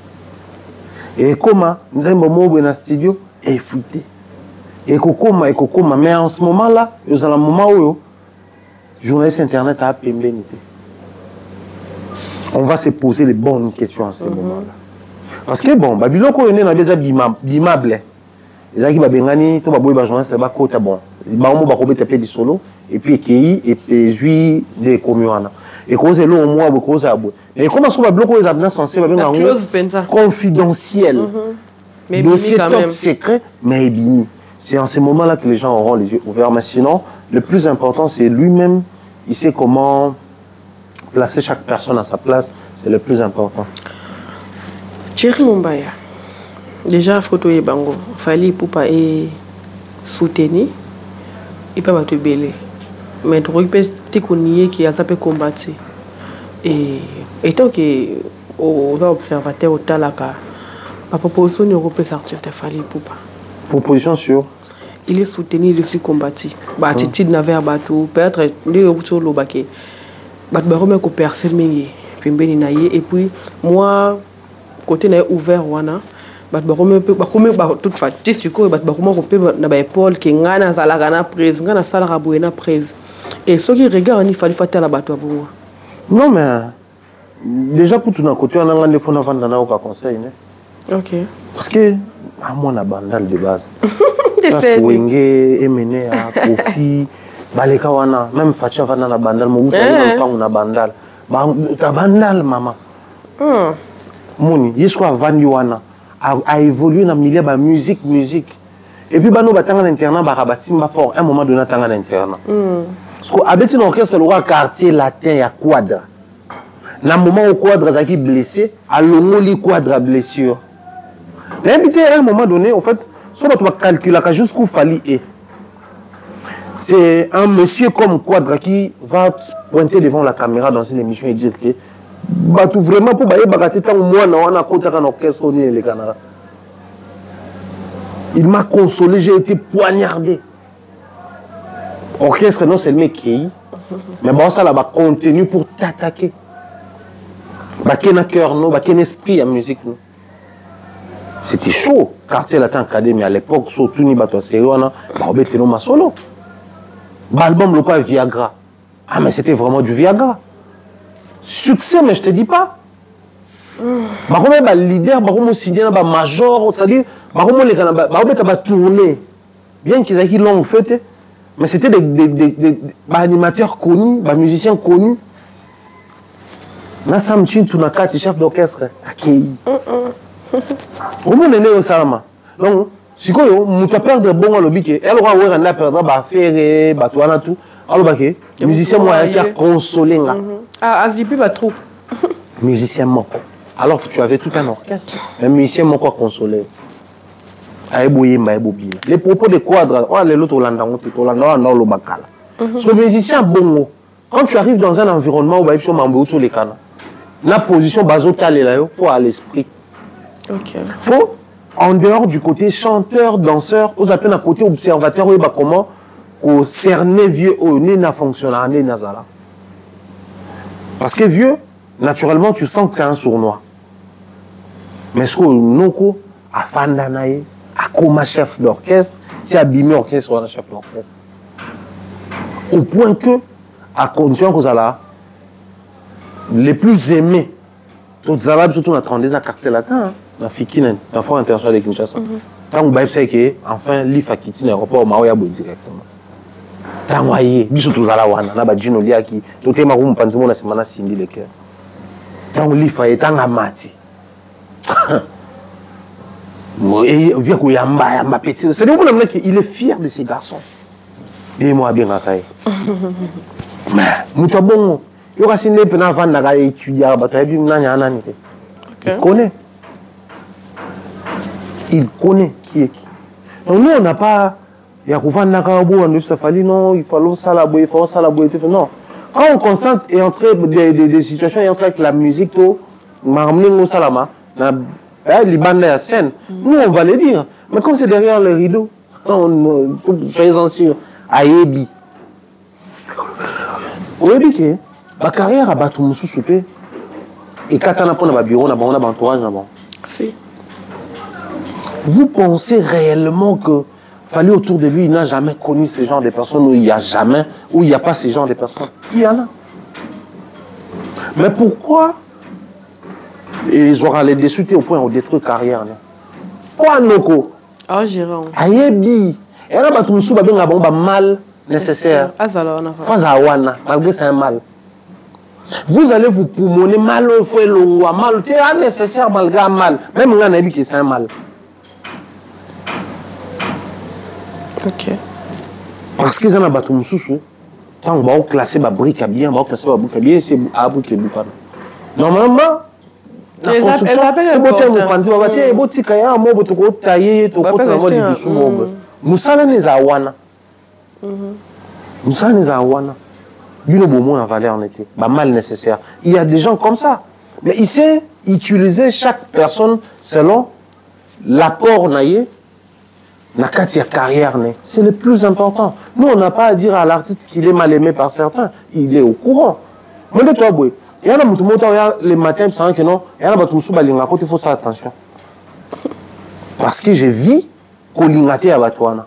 Et comme nous avons mobile dans le studio est fouté. Et Kokoma, mais en ce moment-là, nous avons un moment où journaliste internet a pémbénité. On va se poser les bonnes questions à ce moment-là. Parce que bon, Babylon, quand on est dans des immeubles, les gens qui ont bengani, tout le journaliste là-bas, bon, ils ont tapé du solo, et puis EKI, et puis Jui, des communes. Et quand c'est là, au moins, beaucoup ça. Et comment est-ce que Babylon, quand ils sont censés, confidentiel, dossier top secret, mais bini. C'est en ce moment-là que les gens auront les yeux ouverts. Mais sinon, le plus important, c'est lui-même. Il sait comment placer chaque personne à sa place. C'est le plus important. Thierry Mumbaya, déjà, photo et bango. Fallait pour pas soutenir. Il peut pas te bêler. Mais tu peux te connaître qui a tapé combattre. Et tant que aux observateurs au talaka, la proposition européenne sortir de Fallait pour pas. Proposition sur. Il est soutenu, il est combattu. Attitude n'avait pas bateau. Peut-être les autres le baquet. Batbarome ko personne puis et puis moi côté n'est ouvert wana. Batbarome peut comme toute façon tu ko batbarome ko peut na ba épaule qui ngana sala kana prise ngana sala rabuena prise. Et ceux qui regardent il fallait faire la bateau pour moi. Non mais déjà pour tout d'un côté on a un téléphone avant d'en avoir conseil né. OK. Parce que à moi na bandal de base. Swenge emene à Kofi baleka wana même Facha vana na bandal mo longtemps na bandal ta bandal mama moni yesko avandi wana a évolué dans milieu ba musique et puis bano batanga na internat ba batimba fort un moment donné tanga na internat parce que abeti na orchestre le roi quartier latin ya quadre na moment au quadre zaki blessé a longoli quadre à blessure l'invité à un moment donné en fait soit tu vas calculer jusqu'où fallait et c'est un monsieur comme Quadra qui va pointer devant la caméra dans une émission et dire que bah tout vraiment pour bailler bagater tant moi on a côté un orchestre au les Canada. Il m'a consolé, j'ai été poignardé. Orchestre non c'est le mec qui mais bon ça là va contenu pour t'attaquer. Bah quel cœur non, bah quel esprit à musique non. C'était chaud. Quartier Latin Academy à l'époque, surtout ni bateau sérieux, bah obété non ma solo. L'album le quoi Viagra. Ah mais c'était vraiment du Viagra. Succès mais je te dis pas. Bah comment bah leader, bah comment signé bah major, c'est-à-dire bah comment les gars bah obété bah tourner. Bien qu'ils aient longue fête, mais c'était des animateurs connus, bah musiciens connus. Na Sam Chin tout na quatre chef d'orchestre. Akei. Au monde est né au Salama. Donc, si tu as perdu bon à l'objet, elle aura ouvert un perdre, bah faire, bah toi tout. Alors bah que musicien moi qui a consolé là. Ah, Azipi va trop. Musicien moi. Alors que tu avais tout un orchestre, un musicien moi quoi consolé. Les propos de quadra, oh les autres Hollanda dans le bacal. Ce musicien bon, quand tu arrives dans un environnement où bah il faut m'embrouiller tous les canaux. La position basotale là, faut à l'esprit. Ok. Faut en dehors du côté chanteur, danseur, vous appelez un côté observateur, oui bah comment au cerner vieux au nez n'a fonctionné nazala. Parce que vieux, naturellement tu sens que c'est un sournois. Mais ce que nous à Fandanaï, à comme chef d'orchestre, tu as abîmé l'orchestre ou un chef d'orchestre. Au point que, à condition que ça les plus aimés, tous Arabes, surtout dans 32 ans, cartel latin, dans Fikine, dans le Forum international de Kinshasa. Tant que vous savez enfin, l'IF a quitté l'aéroport, Maoya directement. Tant que vous savez, tous les Arabes, on a Gino Liaki, tout le monde pense que c'est un Sindi le cœur. Tant que l'IF a été en amati. C'est-à-dire qu'il est fier de ses garçons. Et moi, bien à Kaye. Mais, nous sommes bons. Il y a des gens qui ont étudié à la il connaît. Il connaît qui est qui. Donc nous, on n'a pas... Il y a non, il faut ça là, il faut ça là. Non. Quand on constate et entre des situations et entre avec la musique, les bandes à scène, nous on va les dire. Mais quand c'est derrière le rideau, soyez-en sûrs, Ayebi. Oyebi que ma carrière a battu mon sous-soupé. Et quand on a pris un bureau, on a un entourage. Si. Vous pensez réellement que fallait autour de lui, il n'a jamais connu ce genre de personnes, où il n'y a jamais, où il n'y a pas ce genre de personnes? Il y en a. Mais pourquoi ils auront les déçuter au point où détruire carrière? Pourquoi Noko? Ah, Gérard. Ayebi. Et là, tout le monde a mal nécessaire. Malgré c'est un mal. Vous allez vous poumonner mal, mal, c'est nécessaire malgré un mal. Même on a dit que c'est un mal. Ok. Parce qu'ils en ont battu sous. Quand on va classer ma brique à bien, on va classer ma brique à bien, c'est à brique les boucans. Normalement, elle appelle un mal nécessaire. Il y a des gens comme ça. Mais il sait utiliser chaque personne selon l'apport naïe. C'est le plus important. Nous, on n'a pas à dire à l'artiste qu'il est mal aimé par certains. Il est au courant. Mais de toi, boy. Il y en a les matins, il y en a il faut faire attention. Parce que j'ai vu qu'on l'ingate à Batouana.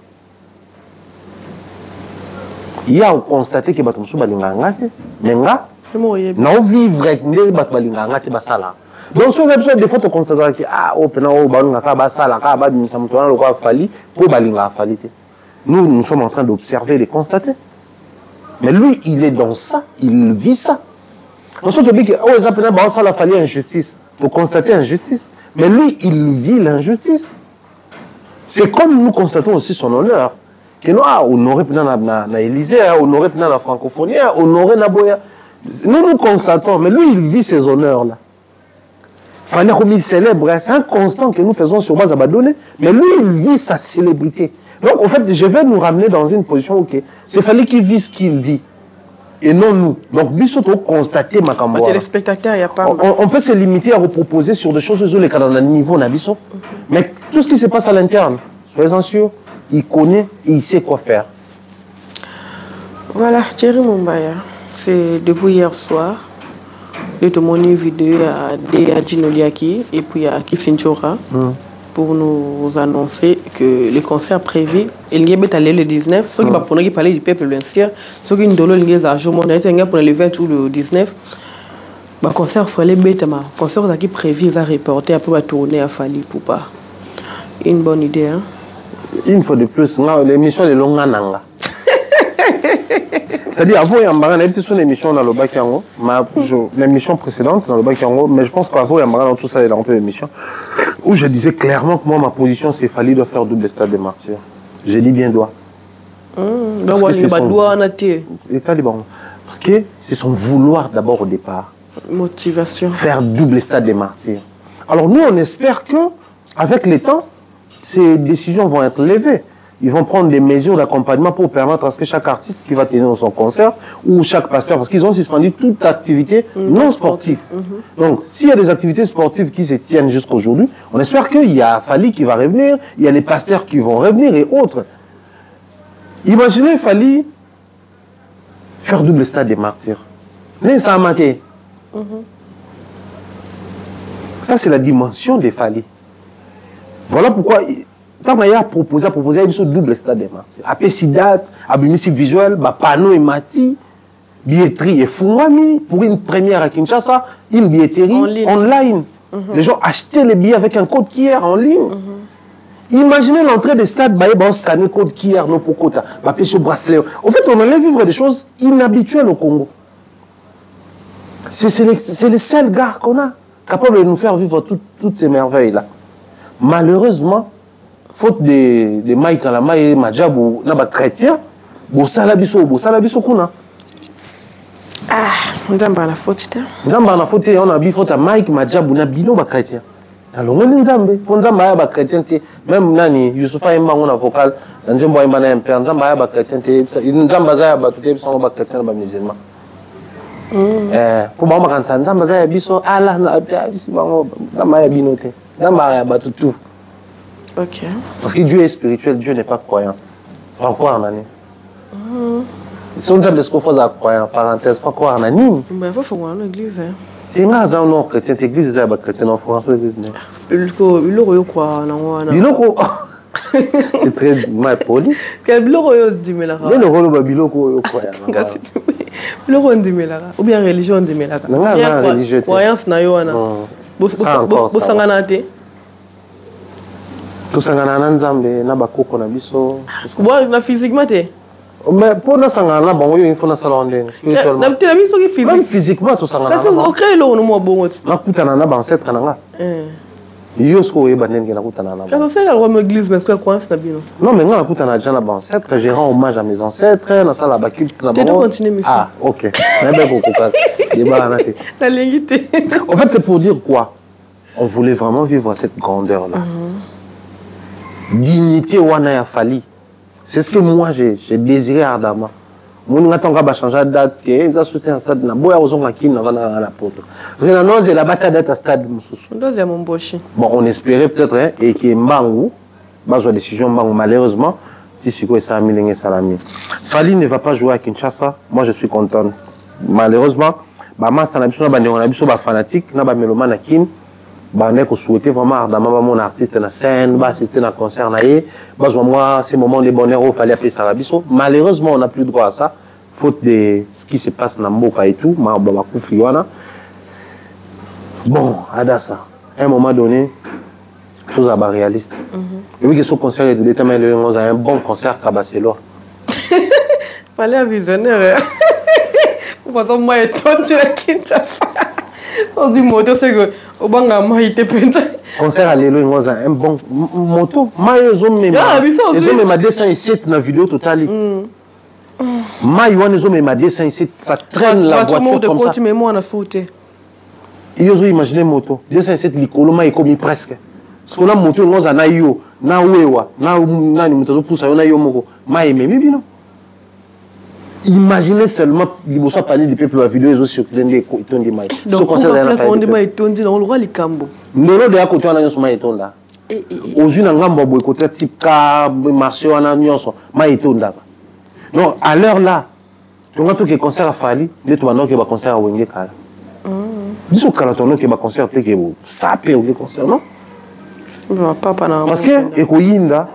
Il y a constaté que Batouana balingangate, mais là, non vivre avec les Batouana basala. Donc, sur les des fois, tu constates que nous sommes en train d'observer et de constater. Mais lui, il est dans ça, il vit ça. On se dit que ça a fallu injustice pour constater injustice. Mais lui, il vit l'injustice. C'est comme nous constatons aussi son honneur. Que nous, on aurait pu dans l'Élysée, on aurait pu dans la francophonie, on aurait Naboya. Nous constatons, mais lui, il vit ces honneurs-là. Fallait comme il célèbre, c'est un constant que nous faisons sur base abandonnée. Mais lui, il vit sa célébrité. Donc, en fait, je vais nous ramener dans une position, ok, c'est fallait qu'il vit ce qu'il vit. Et non nous. Donc, bientôt constater ma campagne. Téléspectateur, il n'y a pas. On peut se limiter à reproposer sur des choses sur lesquelles on a un niveau, on a biso. Mais tout ce qui se passe à l'interne, soyez-en sûrs, il connaît et il sait quoi faire. Voilà, Thierry Mumbaya, c'est depuis hier soir. J'ai demandé une vidéo à Gino Liaki et puis à Kifinchora pour nous annoncer que les concerts prévus, il y a le 19, ceux qui vont parler du peuple bien sûr, ceux qui ont les argent, pour le 20 ou le 19, le concert fallait bête, le concert qui prévu, il va reporter, après va tourner à Fali pour pas. Une bonne idée, hein? Une fois de plus, l'émission est longue. C'est-à-dire, avant, il y a une émission dans le Bakiango, l'émission précédente dans le Bakiango, mais je pense qu'avant, il y a tout ça, il y a un peu d'émission. où je disais clairement que moi, ma position, c'est Fally doit faire double stade des martyrs. Je dis bien doit. Parce que c'est son vouloir d'abord au départ. Motivation. Faire double stade des martyrs. Alors nous, on espère que avec le temps, ces décisions vont être levées. Ils vont prendre des mesures d'accompagnement pour permettre à ce que chaque artiste qui va tenir son concert ou chaque pasteur, parce qu'ils ont suspendu toute activité non sportive. Donc, s'il y a des activités sportives qui se tiennent jusqu'à aujourd'hui, on espère qu'il y a Fally qui va revenir, il y a les pasteurs qui vont revenir et autres. Imaginez Fally faire double stade des martyrs. Ça a manqué. Ça, c'est la dimension des Fally. Voilà pourquoi... Quand il a proposé un double stade des martyrs. Après, si date, abimisi visuel, panneau et mati, billetterie et fumami, pour une première à Kinshasa, une billetterie online. Les gens achetaient les billets avec un code QR en ligne. Imaginez l'entrée des stades, on scanner code QR, non pour quota, pêche au bracelet. En fait, on allait vivre des choses inhabituelles au Congo. C'est les seuls gars qu'on a, capables de nous faire vivre toutes ces merveilles-là. Malheureusement, faute de Mike Kalama et Madjabou, na ba chrétien, bo salabiso kuna. Ah, ndamba na faute ta. Ndamba na faute on a bi faute à Mike Madjabou na bino ba chrétien. Alors on nzambe, pour nzamba ya ba chrétien te, même nani Youssoufa Imba on a vocal, nzembo Imba na MP, nzamba ya ba chrétien te, nzamba za ya ba tout ça ba chrétien ba musulman. Pour ba makansa nzamba za ya biso ala na biso bango, nzamba ya bino te. Nzamba ya ba tout. Ok. Parce que Dieu est spirituel, Dieu n'est pas croyant. Pas croire en année. Si on dit que ce qu'on fait croyant, parenthèse, pas croire en année. Mais il faut voir l'église. Tu es un non chrétien, l'église est chrétienne en France, l'église. C'est très mal poli. Quel biloko dit melara. Mais le rôle de biloko croyant. Biloko dit melara. Ou bien religion dit melara. Non, religion. Croyance na yo wana. Bosangana te. Tout ça na nzambe na bakoko na biso. Bon na physiquement te. Mais pour na sangana bon il faut na salon spirituellement. Na tela biso ki physique. Même physiquement tout sangana. Kasi o créer lo no mo bongo. Na kutana na ba ancêtre na nga. Yosko e banenge na kutana na. Kasi c'est la roi église mais quoi croyance na bino. Non mais na kutana déjà na ba ancêtre, je rends hommage à mes ancêtres, na sala ba culte na ba. Tu dois continuer monsieur. Ah, OK. Na ba ko ka. Débat na te. La lingité. En fait c'est pour dire quoi? On voulait vraiment vivre cette grandeur là. Dignité wana ya Fally. C'est ce que moi j'ai désiré ardemment. Mon ngatonga ba changer date que ça soutient stade na boya ozonga kin na vana la poto. Rien non c'est la bataille date stade mususu. Deuxième Momboshi. Bon on espérait peut-être hein, et que Mbangu bazwa décision Mbangu malheureusement si siko ça milenge salami. Fally ne va pas jouer à Kinshasa. Moi je suis content. Malheureusement ba master na biso na bandeko na biso ba fanatique na ba mélomane kin. Je souhaitais vraiment ardemment mon artiste na scène, assister à un concert. Moi, ces moments de bonheur où il fallait appeler Sarabiso. Malheureusement, on n'a plus droit à ça. Faute de ce qui se passe dans Mboka et tout. Bon, Adassa, à un moment donné, tout ça va réaliste. Et oui, que ce concert est de l'état, mais on a un bon concert à Barcelone. Fallait un visionnaire. Pour que moi, je sans du moto, c'est que au banga maïté penta. Concert à l'élo, on a un bon moto. Maï ils ont ma 207 dans la vidéo totale. Maï ils ont ma 207, ça traîne la voiture comme ça. Mais moi on a sauté. Ils ont imaginé moto 207 likolo maï comme presque. Parce qu'on a moto on a na yo, na wewa, na ni moto poussa yo na yo moko. Maï mais bino. Imaginez seulement, il faut parler du peuple, la vidéo, ils ont circulé des tonnes de maïs. Donc, on a maïs tonnes, on le voit les cambo. Nous, on a côté, on a maïs tonnes là. Aux unes, on a un côté type car, marché, on a maïs tonnes là. Donc, à l'heure là, tu vois tout que concert à Fally, les tout maintenant que va concert à Wenge Kala. Dis au Kala, ton que va concert, tu que ça peut ou concert, non? Parce que, Ekoyinda,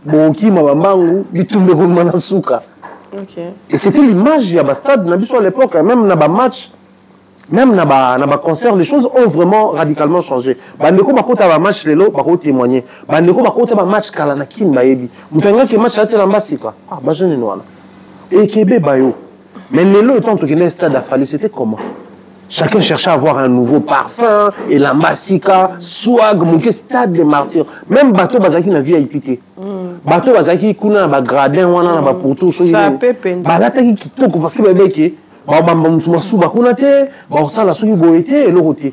bon, qui m'a mamangou, il tombe comme Manasuka. Okay. Et c'était l'image, il y a un stade, à l'époque, même dans un match, même dans un concert, les choses ont vraiment radicalement changé. Bandeko bakota ba match lelo bako témoigner. Bandeko bakota ba match kala na kin bayebi. Mutanga ke match ate lamba sika. Ah ba jeune noana. Et kebe bayo. Mais lelo étant que le stade a fallu, c'était comment? Chacun cherchait à avoir un nouveau parfum, et la massika, swag, mon stade de martyr. Même bateau bazaki na vie à épité. Bateau bazaki kuna ba gradin wana ba pourto so ça peut peindre. ba lataki kitoko parce que bébé ki ba mutuma suba kuna te, ba sala soki boité et l'autre.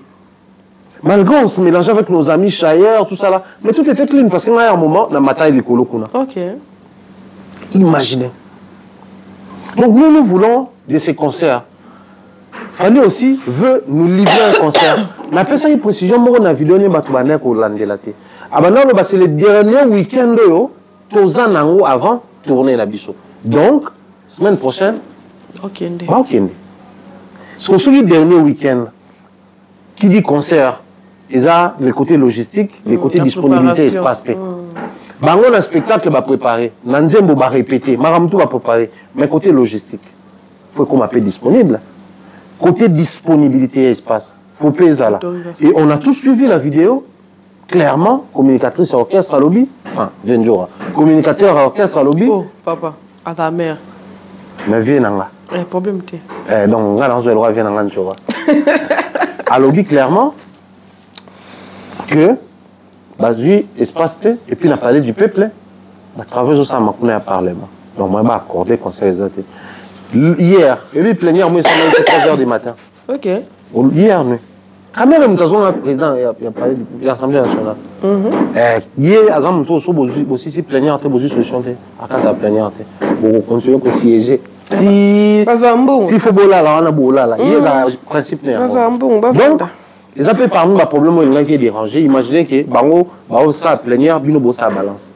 Malgré on se mélangeait avec nos amis chailleurs, tout ça là, mais tout était clean parce qu'à un moment na mataille les colo kuna. OK. Imaginez. Donc nous voulons de ces concerts. Fallait aussi veut nous livrer un concert. On a fait ça une précision, moi on a vidéo ni batubane ko landelate. Abana lo c'est le dernier week-end yo, tozan nango avant tourner la biso. Donc semaine prochaine, OK. OK. Sur ce dernier week-end qui dit concert, ils a le côté logistique, le côté disponibilité espace paix. Bango un spectacle va préparer, nanzembo va répéter, maramtou va préparer, mais côté logistique, faut qu'on m'appelle disponible. Côté disponibilité espace, faut payer là. Et on a tous suivi la vidéo, clairement, communicatrice à orchestre à lobby, enfin, Venjora, communicateur à orchestre à lobby. Oh, papa, à ta mère. Mais viens là. Problème t'es. Donc, là, on va venir là, tu vois. À lobby, clairement, que, basé espace T, et puis on a parlé du peuple, à travers ça, on a parlé. Donc, moi, je vais accorder conseil exact. Hier, et puis plénière, moi, c'est 3h du matin. OK. Hier, nous. Quand même, nous avons un président, il a parlé de l'Assemblée nationale. Hier, avant, nous avons aussi si plénière, nous avons une solution. À quand la plénière, pour continuer à siéger. Si il faut bola là, on a bola là. Hier, c'est le principe. Donc, les appels par nous, le problème qui est dérangé. Imaginez que, bango, ça plénière, bino bossa balance.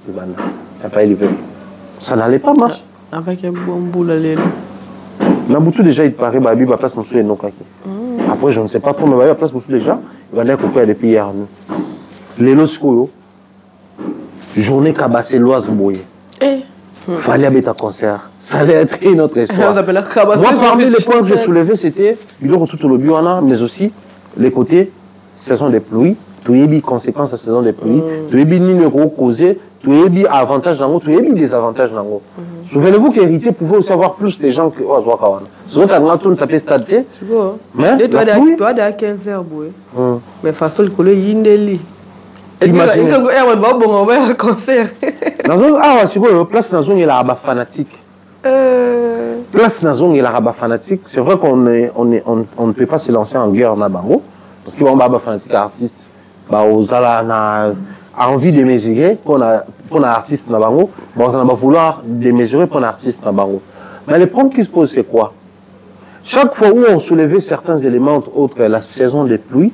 Ça n'allait pas marcher. Avec un bon boule à l'élu. Nabutu déjà il paraît Babi va place monsieur non kaki. Après je ne sais pas trop mais Babi va place monsieur déjà il va aller couper depuis hier. Les loskoyo journée kabasseloise boye. Fallait habiter à concert. Ça allait être une autre histoire. Moi parmi les points que j'ai soulevés c'était il y tout le biwana mais aussi les côtés saison des pluies, tout y conséquences de la saison des pluies, tout y ni le causé, tout y avantages dans tout y désavantages dans. Souvenez-vous qu'héritier pouvait aussi avoir plus de gens que Oazwakawana. Souvent, quand on a tout s'appelle Stade T. Tu vois, toi, à 15h, mais façon le collègue Yindeli. Imaginez. On va un concert. Ah, c'est quoi, place dans zone, il y a la fanatique. Place dans zone, il y a la fanatique. C'est vrai qu'on ne peut pas se lancer en guerre en Abango. Parce qu'il y a un fanatique artiste. Aux a envie de mesurer pour un artiste na bango, on va vouloir démesurer pour un artiste na bango. Mais le problème qui se pose c'est quoi? Chaque fois où on soulevait certains éléments autres la saison des pluies,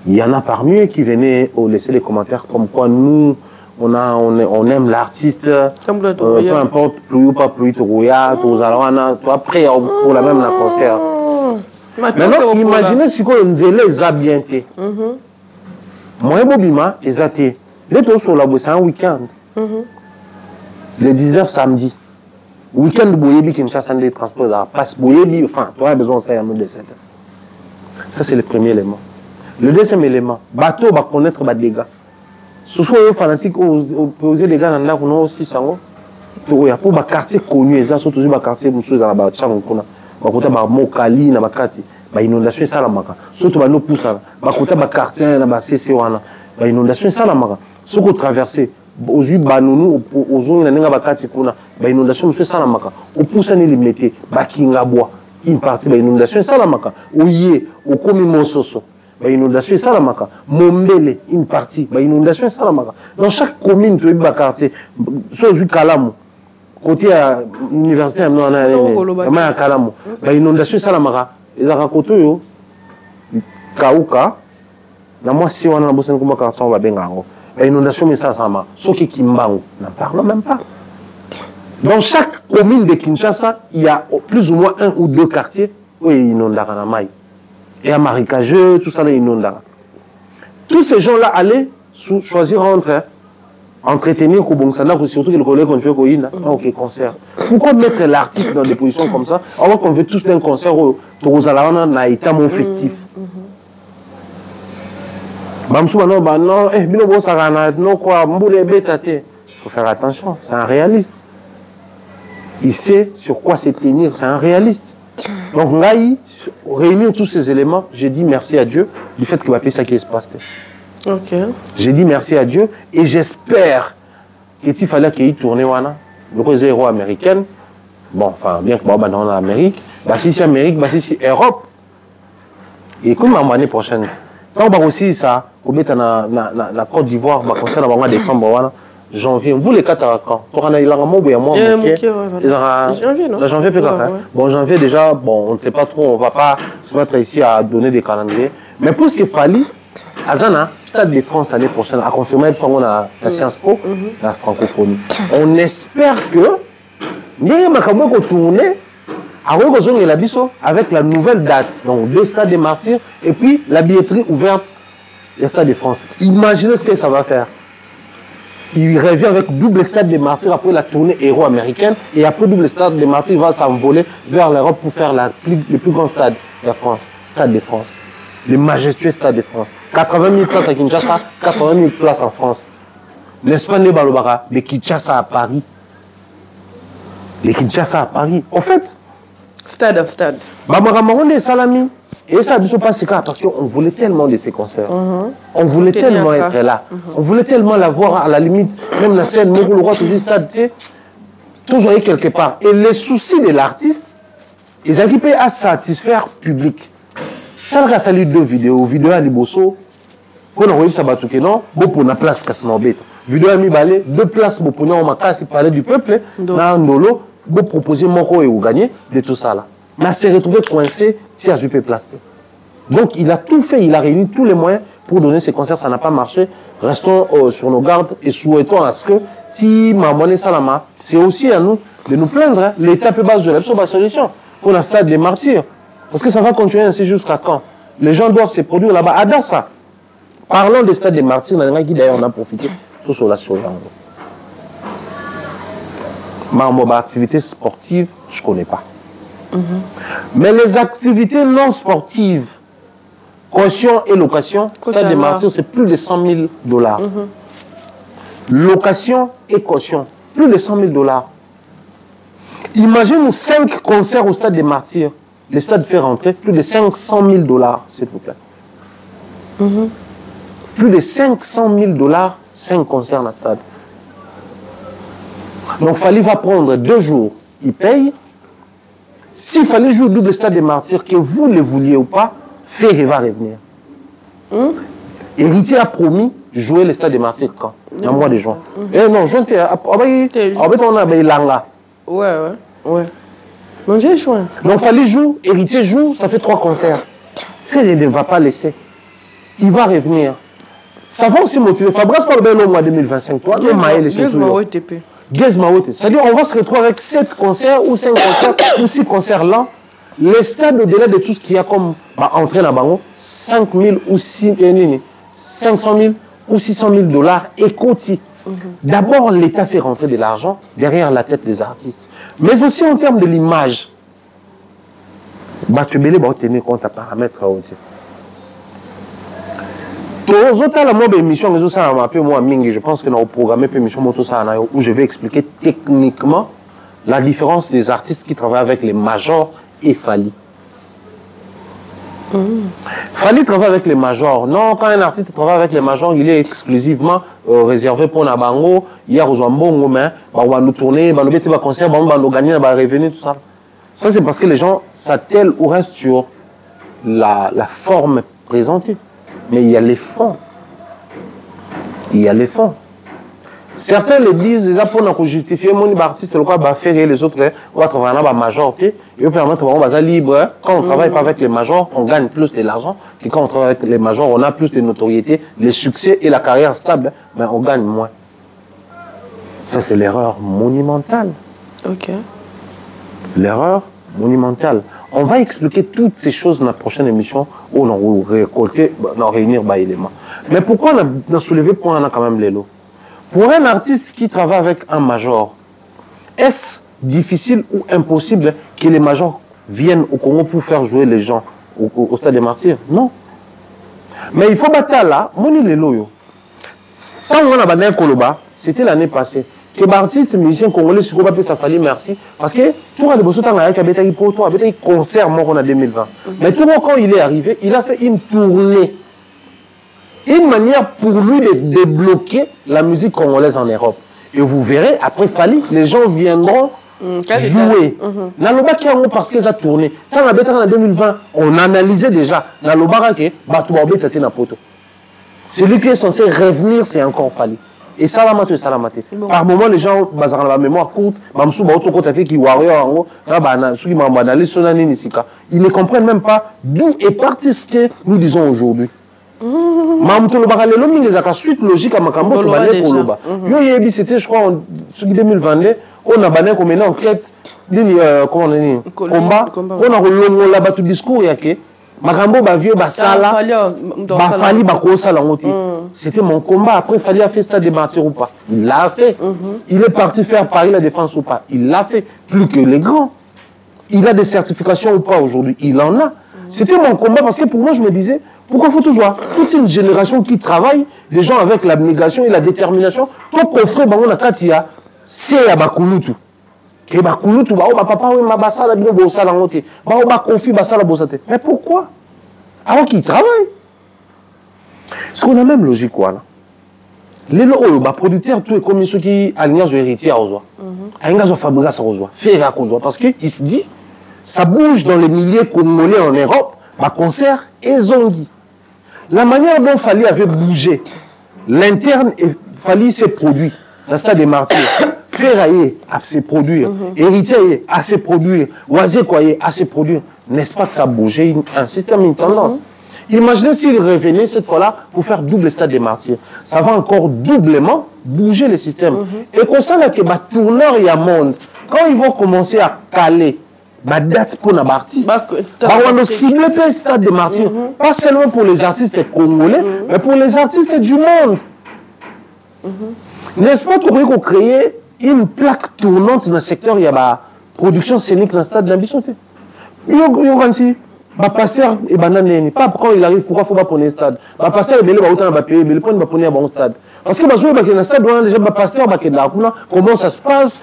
il y en a parmi eux qui venaient laisser des commentaires comme quoi nous on aime l'artiste, peu importe pluie ou pas pluie, après pour la même la concert. Maintenant imaginez si on les a bien été. Moi, Bobima, ils étaient. Les deux sont là, c'est un week-end. Le 19 samedi. Week-end de Boyebi qui me chasse des transports. Parce que Boyebi, enfin, tu as besoin de ça, il y a un autre. Ça, c'est le premier élément. Le deuxième élément, bateau va connaître les dégâts. Ce sont les fanatiques qui posent des gars dans la rue aussi. Il y a pour les quartiers connus, surtout les quartiers qui sont dans la Tchang. Mokali, na bakati. Ba inondation ça la maka surtout ba no poussa ba kota ba quartier na ba CC wana ba inondation ça la maka soko traverser ozui banunu ozo na ninga bakati kuna ba inondation ça la maka o poussa ni limité ba kinga bois une partie ba inondation ça la maka oye o komi mososo ba inondation ça la maka mombele une partie ba inondation ça la maka dans chaque commune tu ba quartier so ozui kalamu côté à l'université à Kalamu ba inondation ça la maka ezaka koto yo kauka na moi si on a bossé comme carton on va bien gango et inondation mais ça sama soki kimbango n'en parlons même pas. Dans chaque commune de Kinshasa il y a plus ou moins un ou deux quartiers où il inondera na mai et à marécageux tout ça là inondera. Tous ces gens là allaient choisir entre entretenir surtout que le collègue qu'on fait ok concert. Pourquoi mettre l'artiste dans des positions comme ça alors qu'on veut tous un concert où na état mon fictif. Faut faire attention, c'est un réaliste. Il sait sur quoi se tenir, c'est un réaliste. Donc, Ngaï, réunir tous ces éléments, j'ai dit merci à Dieu du fait qu'il va payer ça qui se passe. Ok. J'ai dit merci à Dieu et j'espère qu'il fallait qu'il tourne le héros américaine. Bon, enfin, bien que Boba dans l'Amérique, bah si c'est Amérique, bah si c'est Europe. Et comme l'année prochaine, tant que aussi ça, au bout de la Côte d'Ivoire, bah concernant le décembre, janvier, vous les 4 quand on a eu la janvier, non? Janvier peut-être. Bon, janvier déjà, bon, on ne sait pas trop, on ne va pas se mettre ici à donner des calendriers. Mais pour ce qu'il fallait, Azana, Stade de France l'année prochaine, a confirmé qu'on a la Sciences Po, la francophonie. On espère que nous allons tourner avec la nouvelle date, donc 2 stades des martyrs, et puis la billetterie ouverte des Stades de France. Imaginez ce que ça va faire. Il revient avec double stade des martyrs après la tournée héros américaine, et après double stade des martyrs, il va s'envoler vers l'Europe pour faire le plus grand stade de France, Stade de France. Le majestueux Stade de France. 80 000 places à Kinshasa, 80 000 places en France. L'Espagne de Balobara, de Kinshasa à Paris. De Kinshasa à Paris. En fait, stade à stade. Bamaramarone et Salami. Et ça ne se passe pas parce qu'on voulait tellement de ces concerts. On voulait tellement être là. On voulait tellement la voir à la limite, même la scène, le roi, tout stade, toujours quelque part. Et les soucis de l'artiste, ils arrivent à satisfaire le public. Quand on a salué 2 vidéos, vidéo à Liboso, quand on a vu ça, non, pour la place Kassinobet. Vidéo à Mibalé, 2 places pour on a parler du peuple, dans Ndolo, pour proposer Moko et ou gagner de tout ça là. Mais s'est retrouvé coincé si à Juppé Plasté. Donc il a tout fait, il a réuni tous les moyens pour donner ces concerts, ça n'a pas marché. Restons sur nos gardes et souhaitons à ce que si Mamone Salama, c'est aussi à nous de nous plaindre. Hein. L'État peut baser la solution pour la stade des martyrs. Parce que ça va continuer ainsi jusqu'à quand? Les gens doivent se produire là-bas. À Dassa, parlons des stades des martyrs, d'ailleurs on a profité tout sur la surveillance. Ma activité sportive, je ne connais pas. Mais les activités non sportives, caution et location, stade des martyrs, c'est plus de 100 000 $. Location et caution, plus de 100 000 $. Imagine 5 concerts au stade des martyrs. Le stade fait rentrer plus de 500 000 $, s'il vous plaît. Plus de 500 000 $, 5 concerts dans le stade. Donc, Fali va prendre 2 jours, il paye. S'il fallait jouer au double stade des martyrs, que vous le vouliez ou pas, Ferré va revenir. Héritier a promis de jouer le stade des martyrs quand? En mois de juin. Eh non, juin, on a Langa. Ouais. Donc, j'ai choisi. Donc, Fali joue, Héritier joue, ça fait 3 concerts. Ferré ne va pas laisser. Il va revenir. Ça va aussi motiver. Fabrice parle bien au mois 2025. Toi, c'est-à-dire on va se retrouver avec 7 concerts ou 5 concerts ou 6 concerts là. Les stades au-delà de tout ce qu'il y a comme entrée dans Bango, 5 000 ou 500 000 ou 600 000 $ et côté. D'abord, l'État fait rentrer de l'argent derrière la tête des artistes. Mais aussi en termes de l'image. Tu vas tenir compte à paramètres. Je pense que nous avons programmé une émission où je vais expliquer techniquement la différence des artistes qui travaillent avec les majors et Fali. Fali travaille avec les majors. Non, quand un artiste travaille avec les majors, il est exclusivement réservé pour Nabango. Il y a Roswambongo, mais on va nous tourner, on va nous mettre des concerts, on va nous gagner, on va revenir, tout ça. Ça, c'est parce que les gens s'attellent ou restent sur la forme présentée. Mais il y a les fonds. Il y a les fonds. Certains le disent, ils apprennent à justifier mon artiste, le quoi va faire et les autres, on va travailler dans la major, et puis permettre on va libre. Quand on ne travaille pas avec les majors, on gagne plus de l'argent. Et quand on travaille avec les majors, on a plus de notoriété, les succès et la carrière stable, mais on gagne moins. Ça, c'est l'erreur monumentale. Ok. L'erreur monumentale. On va expliquer toutes ces choses dans la prochaine émission où on va récolter, réunir les éléments. Mais pourquoi on a soulevé pour on a quand même les lots? Pour un artiste qui travaille avec un major, est-ce difficile ou impossible que les majors viennent au Congo pour faire jouer les gens au stade des martyrs? Non. Mais il faut battre là, moni les lots. Quand on a battu Koloba, c'était l'année passée. que l'artiste musicien congolais sur quoi ça fallait merci parce que tout le bosso tanga avec abeta pour toi abeta concert moi en 2020 mais tout quand il est arrivé il a fait une tournée une manière pour lui de débloquer la musique congolaise en Europe et vous verrez après Fally les gens viendront jouer naloba qui a parce que ça tourné quand la beta en 2020 on analysait déjà naloba que bato ba beta na poto celui qui est censé revenir c'est encore Fally. Et ça la mate, ça la mate. Par moment, les gens basent la mémoire courte, ils ne comprennent même pas d'où est parti ce que nous disons aujourd'hui. Suite logique à Makambo, c'était, je crois, en 2022, on a banné comme une enquête, comment on dit, combat, on a là-bas tout discours, Makambo ba vieux ba sala ba Fally ba ko sala ngoti c'était mon combat après Fally a fait stade de martyrs ou pas il l'a fait il est parti faire Paris la défense ou pas il l'a fait plus que les grands il a des certifications ou pas aujourd'hui il en a c'était mon combat parce que pour moi je me disais pourquoi faut toujours toute une génération qui travaille des gens avec l'abnégation et la détermination ton confrère bango na katia c'est ya bakulutu et bakulutu ba papa oui ma basala bien bo sala ngote ba confi basala bosate mais pourquoi alors qu'ils travaillent parce qu'on a même logique quoi là les producteurs tout est comme ceux qui alliance héritier à Ozoa alliance Fabrice à Ozoa faire à Ozoa parce que il se dit ça bouge dans les milieux congolais en Europe ba concert et zongi la manière dont Fally avait bougé l'interne et Fally s'est produit dans le stade des martyrs Ferraillé à se produire, Héritier à se produire, Oisé Koye à se produire. N'est-ce pas que ça bougeait un système, une tendance? Imaginez s'il revenait cette fois-là pour faire double stade des martyrs. Ça va encore doublement bouger le système. Et qu'on sent que les tourneurs et le monde, quand ils vont commencer à caler la date pour les artistes, on va cibler le stade des martyrs. Pas seulement pour les artistes congolais, mais pour les artistes du monde. N'est-ce pas qu'on créer une plaque tournante dans le secteur, il y a la production scénique dans le stade d'Ambissoté. Il y a pasteur et banane, pas quand il arrive, pourquoi il faut pas prendre un stade. Le pasteur est belé, il va payer, il va prendre un bon stade. Parce que dans le stade, déjà le pasteur, comment ça se passe,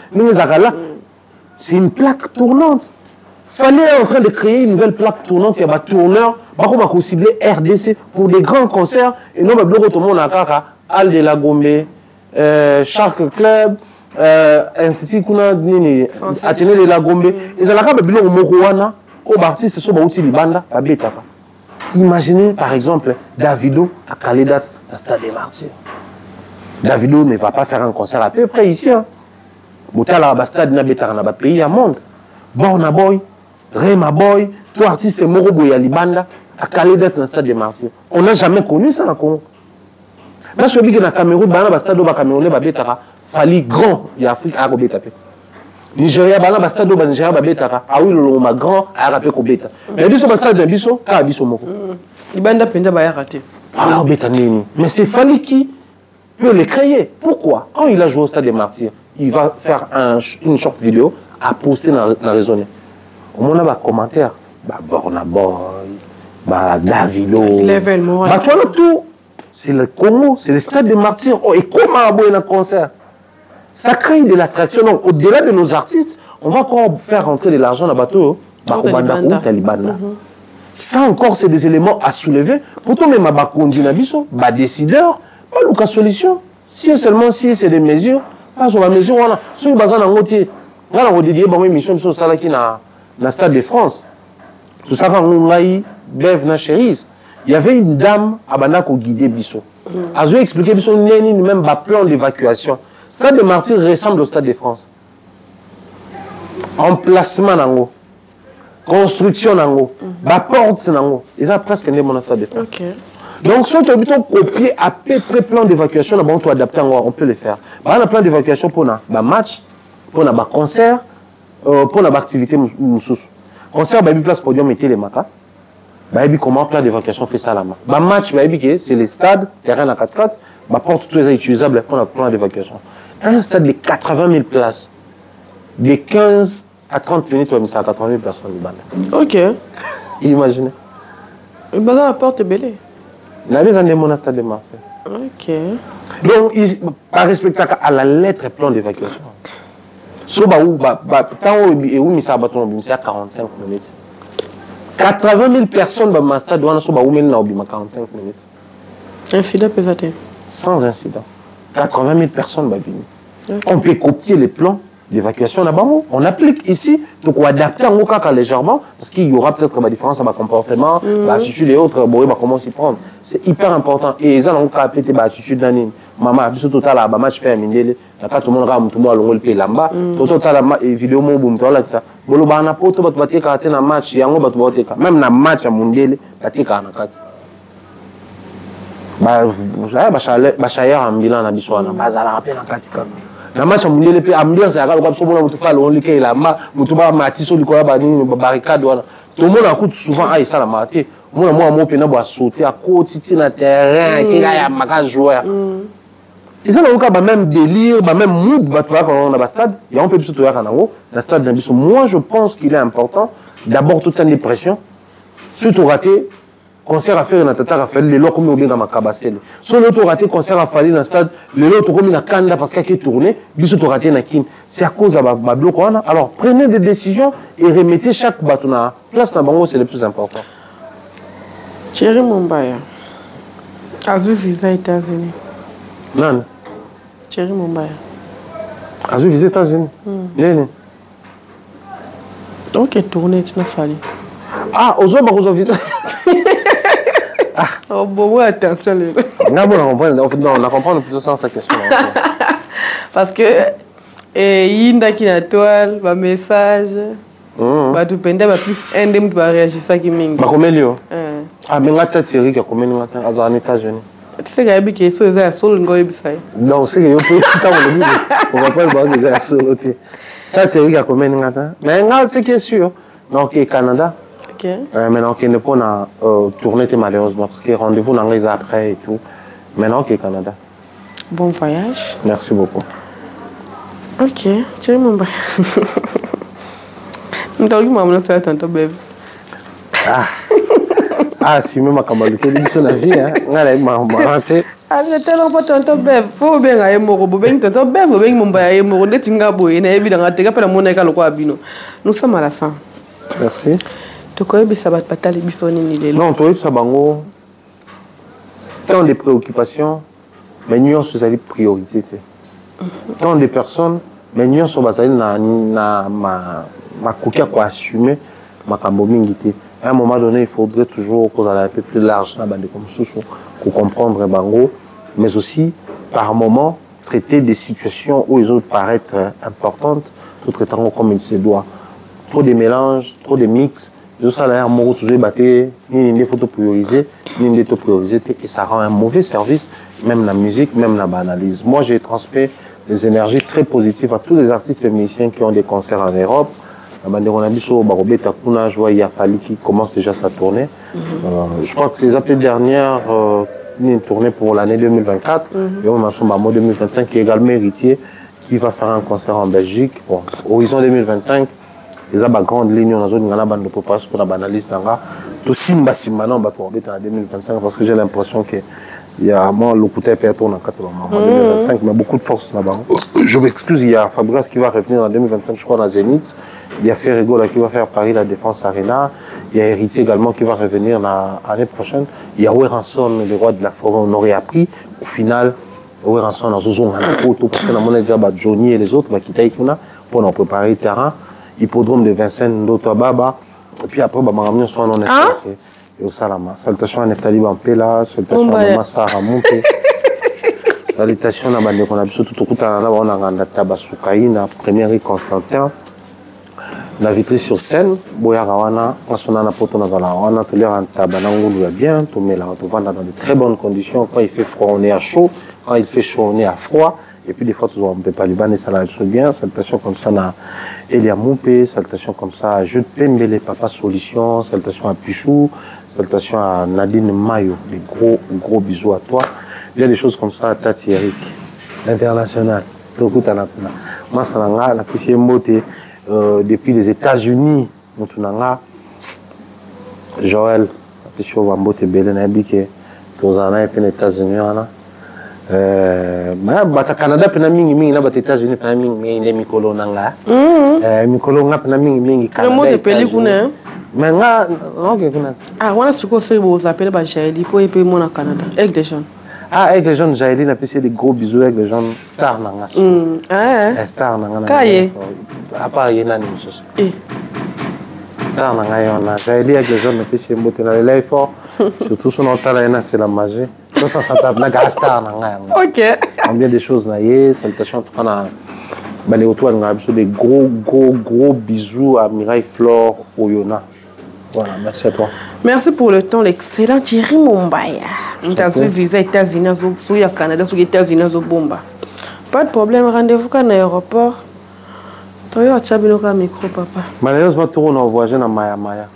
c'est une plaque tournante. Fallait en train de créer une nouvelle plaque tournante, il y a un tourneur, on va cibler RDC pour des grands concerts, et non, tout le monde a Al de la Gombe, Shark Club, Institut Kuna Athénée de la Gombe. Ils ont la Morouana, aux artistes sont aussi Libanda, à Betaka. Imaginez par exemple Davido à Kaledat, à Stade des Martyrs. Davido ne va pas faire un concert à peu près ici. Boutala à Stade na Betaka na pays à monde. Borna Boy, Rema Boy, tout artiste Moroboy à Libanda, à Kaledat dans Stade des Martyrs. On n'a jamais connu ça dans le Congo. Là, je suis dit que dans le Cameroun, il y a un stade Camerounais qui a Fally grand de l'Afrique à Robeta. Nigeria, il y a un stade Nigeria qui a eu le grand à Robeta. Mais il y a un stade d'Ambiso qui a Abisso Moko. Il y a un stade qui a raté. Ah, Robeta Nini. Mais c'est Fally qui peut les créer. Pourquoi? Quand il a joué au stade des Martyrs, il va faire une short vidéo à poster dans la raisonnée. Au moins, on a des commentaires. Borna Boy, Davido. L'événement. Tout. C'est le Congo, c'est le stade des martyrs. Oh, et comment aboyer un concert? Ça crée de l'attraction. Donc, au-delà de nos artistes, on va encore faire rentrer de l'argent dans le bateau. Ça encore, c'est des éléments à soulever. Pourtant, même à Bakondi Nabiso, décideur, pas le cas solution. Si seulement si c'est des mesures, pas sur la mesure, voilà. Si vous avez un côté, là, on dit, bon, mission sur ça qui dans le stade de France. Tout ça, quand on a eu Bev na Chérise. Il y avait une dame à Banako guidée Bisso. Elle a expliqué Bisso même un plan d'évacuation. Le stade de Martyrs ressemble au stade de France. Emplacement nango, construction nango, porte nango. Ils ont presque né mon stade de France. Donc si on a copié à peu près plan d'évacuation, on peut adapter, on peut le faire. On a un plan d'évacuation pour un match, pour un concert, pour une activité. Concert, il y a une place pour dire mettez les macas. Comment plan d'évacuation fait ça là-bas. Match, c'est les stades, terrain à 4x4, porte tout est utilisable pour le plan d'évacuation. Un stade de 80 000 places, de 15 à 30 minutes, on a 80 000 personnes de bande. Ok. Imaginez. Le bazar à porte est belé. Il y a des années mon stade de Marseille. Ok. Donc, pas respecter à la lettre plan d'évacuation. So, tant où ça va tomber, à 45 minutes. 80 000 personnes dans le stade doivent être 45 minutes. Incident peut-être. Sans incident. 80 000 personnes. Okay. On peut copier les plans d'évacuation là-bas. On applique ici, donc on adapte en cas légèrement, parce qu'il y aura peut-être une différence dans le comportement, l'attitude et autres, comment s'y prendre. C'est hyper important. Et ça, on a appelé l'attitude d'Anine. Maman, puis surtout, là, match fait un mindele, tout le monde a tout le monde le pays là-bas. Tout la vidéo, mon boum, tout ça. Bon, on a pas tout le monde qui a match, il y a un même dans match à mindele, il y a un match. Bachaya en Milan na biso na bazala rappel en katika na match mondial pe ambiance ya ka so bona mutu pala on liké la mutu ba matiso likola ba ni barricade wana tout le monde écoute souvent ah ça la maté moi mo pe na ba sauter à côté na terrain qui ya maka joueur et ça na ba même délire ba même mood ba toi quand on a ba stade il y a un peu plus tout ya kana wo la stade na biso. Moi je pense qu'il est important d'abord toute cette dépression surtout raté concert à faire dans tata à faire les lots comme on dans ma cabacelle. Sur l'autre raté concert à faire dans le stade, les lots comme na Kanda parce qu'il est tourné, biso to raté na kin. C'est à cause de ma bloc. Alors prenez des décisions et remettez chaque bateau na place na bango, c'est le plus important. Thierry Mumbaya. Azu visa États-Unis. Non. Thierry Mumbaya. Azu visa États-Unis. Ok, tourné, tu n'as fallu. Ah, aux visa. Oh, bon, attention. Non, on a compris plutôt sans sa question. Parce que, il y a une toile, un message, tu peux plus un qui va réagir ça qui m'inquiète. Ah, mais tu as tiré qui a combien de États-Unis. Tu sais qu'il y a des choses qui sont sur non, c'est que on va pas voir des choses sur le Tu as tiré qui a combien de mais c'est qui est sûr. Donc, Canada. Okay. Maintenant qu'il ne peut pas tourner malheureusement parce que rendez-vous dans les après et tout. Maintenant qu'il est Canada. Bon voyage. Merci beaucoup. Ok, tu es mon bain. Nous t'avons dit que tu as bébé. Ah, si même à Kamaluke, il dit la vie, hein. Ah, je tellement pas tonton bébé. Faut bien aller moro, bien tonton bébé, bien mon bain, moro, ne tinga boy, ne évidemment, tu n'as pas la monnaie qu'à l'oquabino. Nous sommes à la fin. Merci. Tu connais ça va pas les bisonnes ni non, tu sais bango. Tant de préoccupations, mais nous sommes les priorités. Tant de personnes, mais nous sommes basés na ma coquille quoi assumer ma cambomingité. À un moment donné, il faudrait toujours qu'on aille un peu plus large là bas de comme sous pour comprendre bango, mais aussi par moment traiter des situations où ils ont paraître importantes, tout traitant comme il se doit. Trop de mélanges, trop de mix. Tout ça, là, on toujours batté, ni les photos priorisées, ni les photos priorisées, et ça rend un mauvais service, même la musique, même la banalise. Moi, j'ai transmis des énergies très positives à tous les artistes et musiciens qui ont des concerts en Europe. On a vu sur Barobé Takuna, je vois Yafali qui commence déjà sa tournée. Je crois que c'est la dernière une tournée pour l'année 2024. Et on a son Bamo 2025 qui est également héritier, qui va faire un concert en Belgique. Bon, Horizon 2025. Les grandes lignes dans la zone de préparation pour la banaliste tout simba non bah pour en 2025 parce que j'ai l'impression que il y a moi le coup de tête en 2025 mais beaucoup de force là-bas. Je m'excuse, il y a Fabrice qui va revenir en 2025 je crois dans Zénith, il y a Ferrigo là qui va faire Paris la Défense Arena, il y a Héritier également qui va revenir l'année prochaine, il y a Weranson le roi de la forêt on aurait appris au final Weranson dans Zozo parce que dans mon déjà Johnny et les autres qui taillent pour nous préparer le terrain. Hippodrome de Vincennes d'Otobaba. Et puis après, on a soit non et au Salama. Salutation à Neftali Bampela, salutation à Mama Sarah Monte. Salutation à Bande qu'on a vu tout au coup, on a Tabasukaï, la première rue Constantin. La vitrine sur scène, Boya Rawana, on s'en a un poteau dans la Rawana, tout l'air en tabana, on roule bien, tout met là, on va dans de très bonnes conditions. Quand il fait froid, on est à chaud. Quand il fait chaud, on est à froid. Et puis des fois, on ne peut pas Liban et ça la bien. Salutations comme ça à Elia Moupé, salutations comme ça à Jude Pembele, Papa Solution, salutations à Pichou, salutations à Nadine Mayo. Des gros bisous à toi. Il y a des choses comme ça à Tati Eric, l'international. Moi, ça n'a la piscine beauté depuis les États-Unis. Joël, la piscine beauté belle, n'a pas que tous les États-Unis. bata Canada pena mingi na bata États-Unis pena mingi ne mikolo nanga mikolo nga pena mingi Canada. Le mot de peli kuna mais nga ok kuna wana suko fait vous appelez ba Jaeli pour épée mon na Canada avec des jeunes avec les jeunes Jaeli na pissé des gros bisous avec les jeunes star nanga star nanga kaye à part yena ni chose star nanga yona Jaeli avec les jeunes na pissé mbote na l'élève fort surtout son talent c'est la magie ça s'attaque na star nanga ok combien de choses na salutations tout na les autour des gros bisous à Mireille Flore Oyona. Voilà, merci à toi. Merci pour le temps, l'excellent Thierry Mumbaya. On a visa États-Unis, au Canada, aux États-Unis, au Bomba. Pas de problème, rendez-vous à l'aéroport. Tu as un micro, papa. Malheureusement, tout le monde a voyagé dans Maya Maya.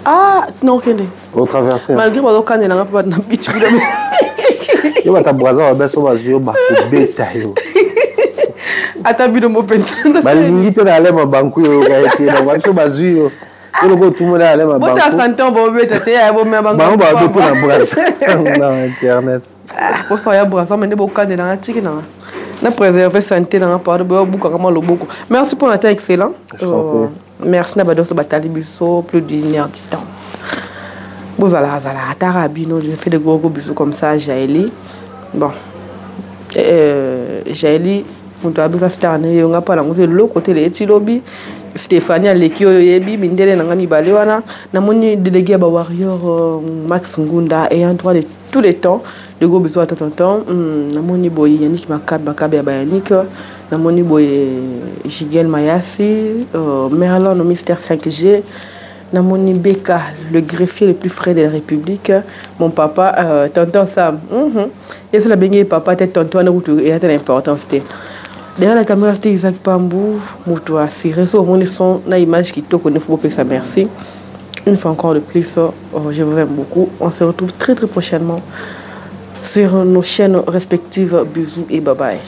Ah, non, ok. Au traversé. Malgré que tu as un peu de pitch. Tu vas t'abraser, tu vas t'abraser, tu vas t'abraser. Atabi de mo pensa. Balingi te na lema banku yo kaete na banku bazui yo. Tout le monde a lema banku. Bota santé bon beta te ya bo me banku. Banku ba beto na brasse. Na internet. Pour ça ya brasse mais ne bo kande na tiki na. Na préserver santé na pa de bo buka kama loboko. Merci pour l'inter excellent. Merci na badoso batali biso plus d'une heure du temps. Bozala zala tarabino, je fais de gros bisous comme ça à Jaeli. Bon. Jaeli on doit bien s'attendre on a pas l'angle le côté les Etilobi Stéphanie Aleki Oyebi Mindele nanga mibale wana na moni délégué ba warrior Max Ngunda et en droit de tous les temps de gros bisous à tonton na moni boy Yannick Makabe ya Yannick na moni boy Jigel Mayasi Merlon au Mystère 5G na moni Beka le greffier le plus frais de la République mon papa tonton Sam et c'est la bengue papa tête tonton na route et a l'importance derrière la caméra c'était Isaac Pambou moto assuré so mon son na image qui te connaît faut ça merci une fois encore de plus je vous aime beaucoup on se retrouve très prochainement sur nos chaînes respectives bisous et bye bye.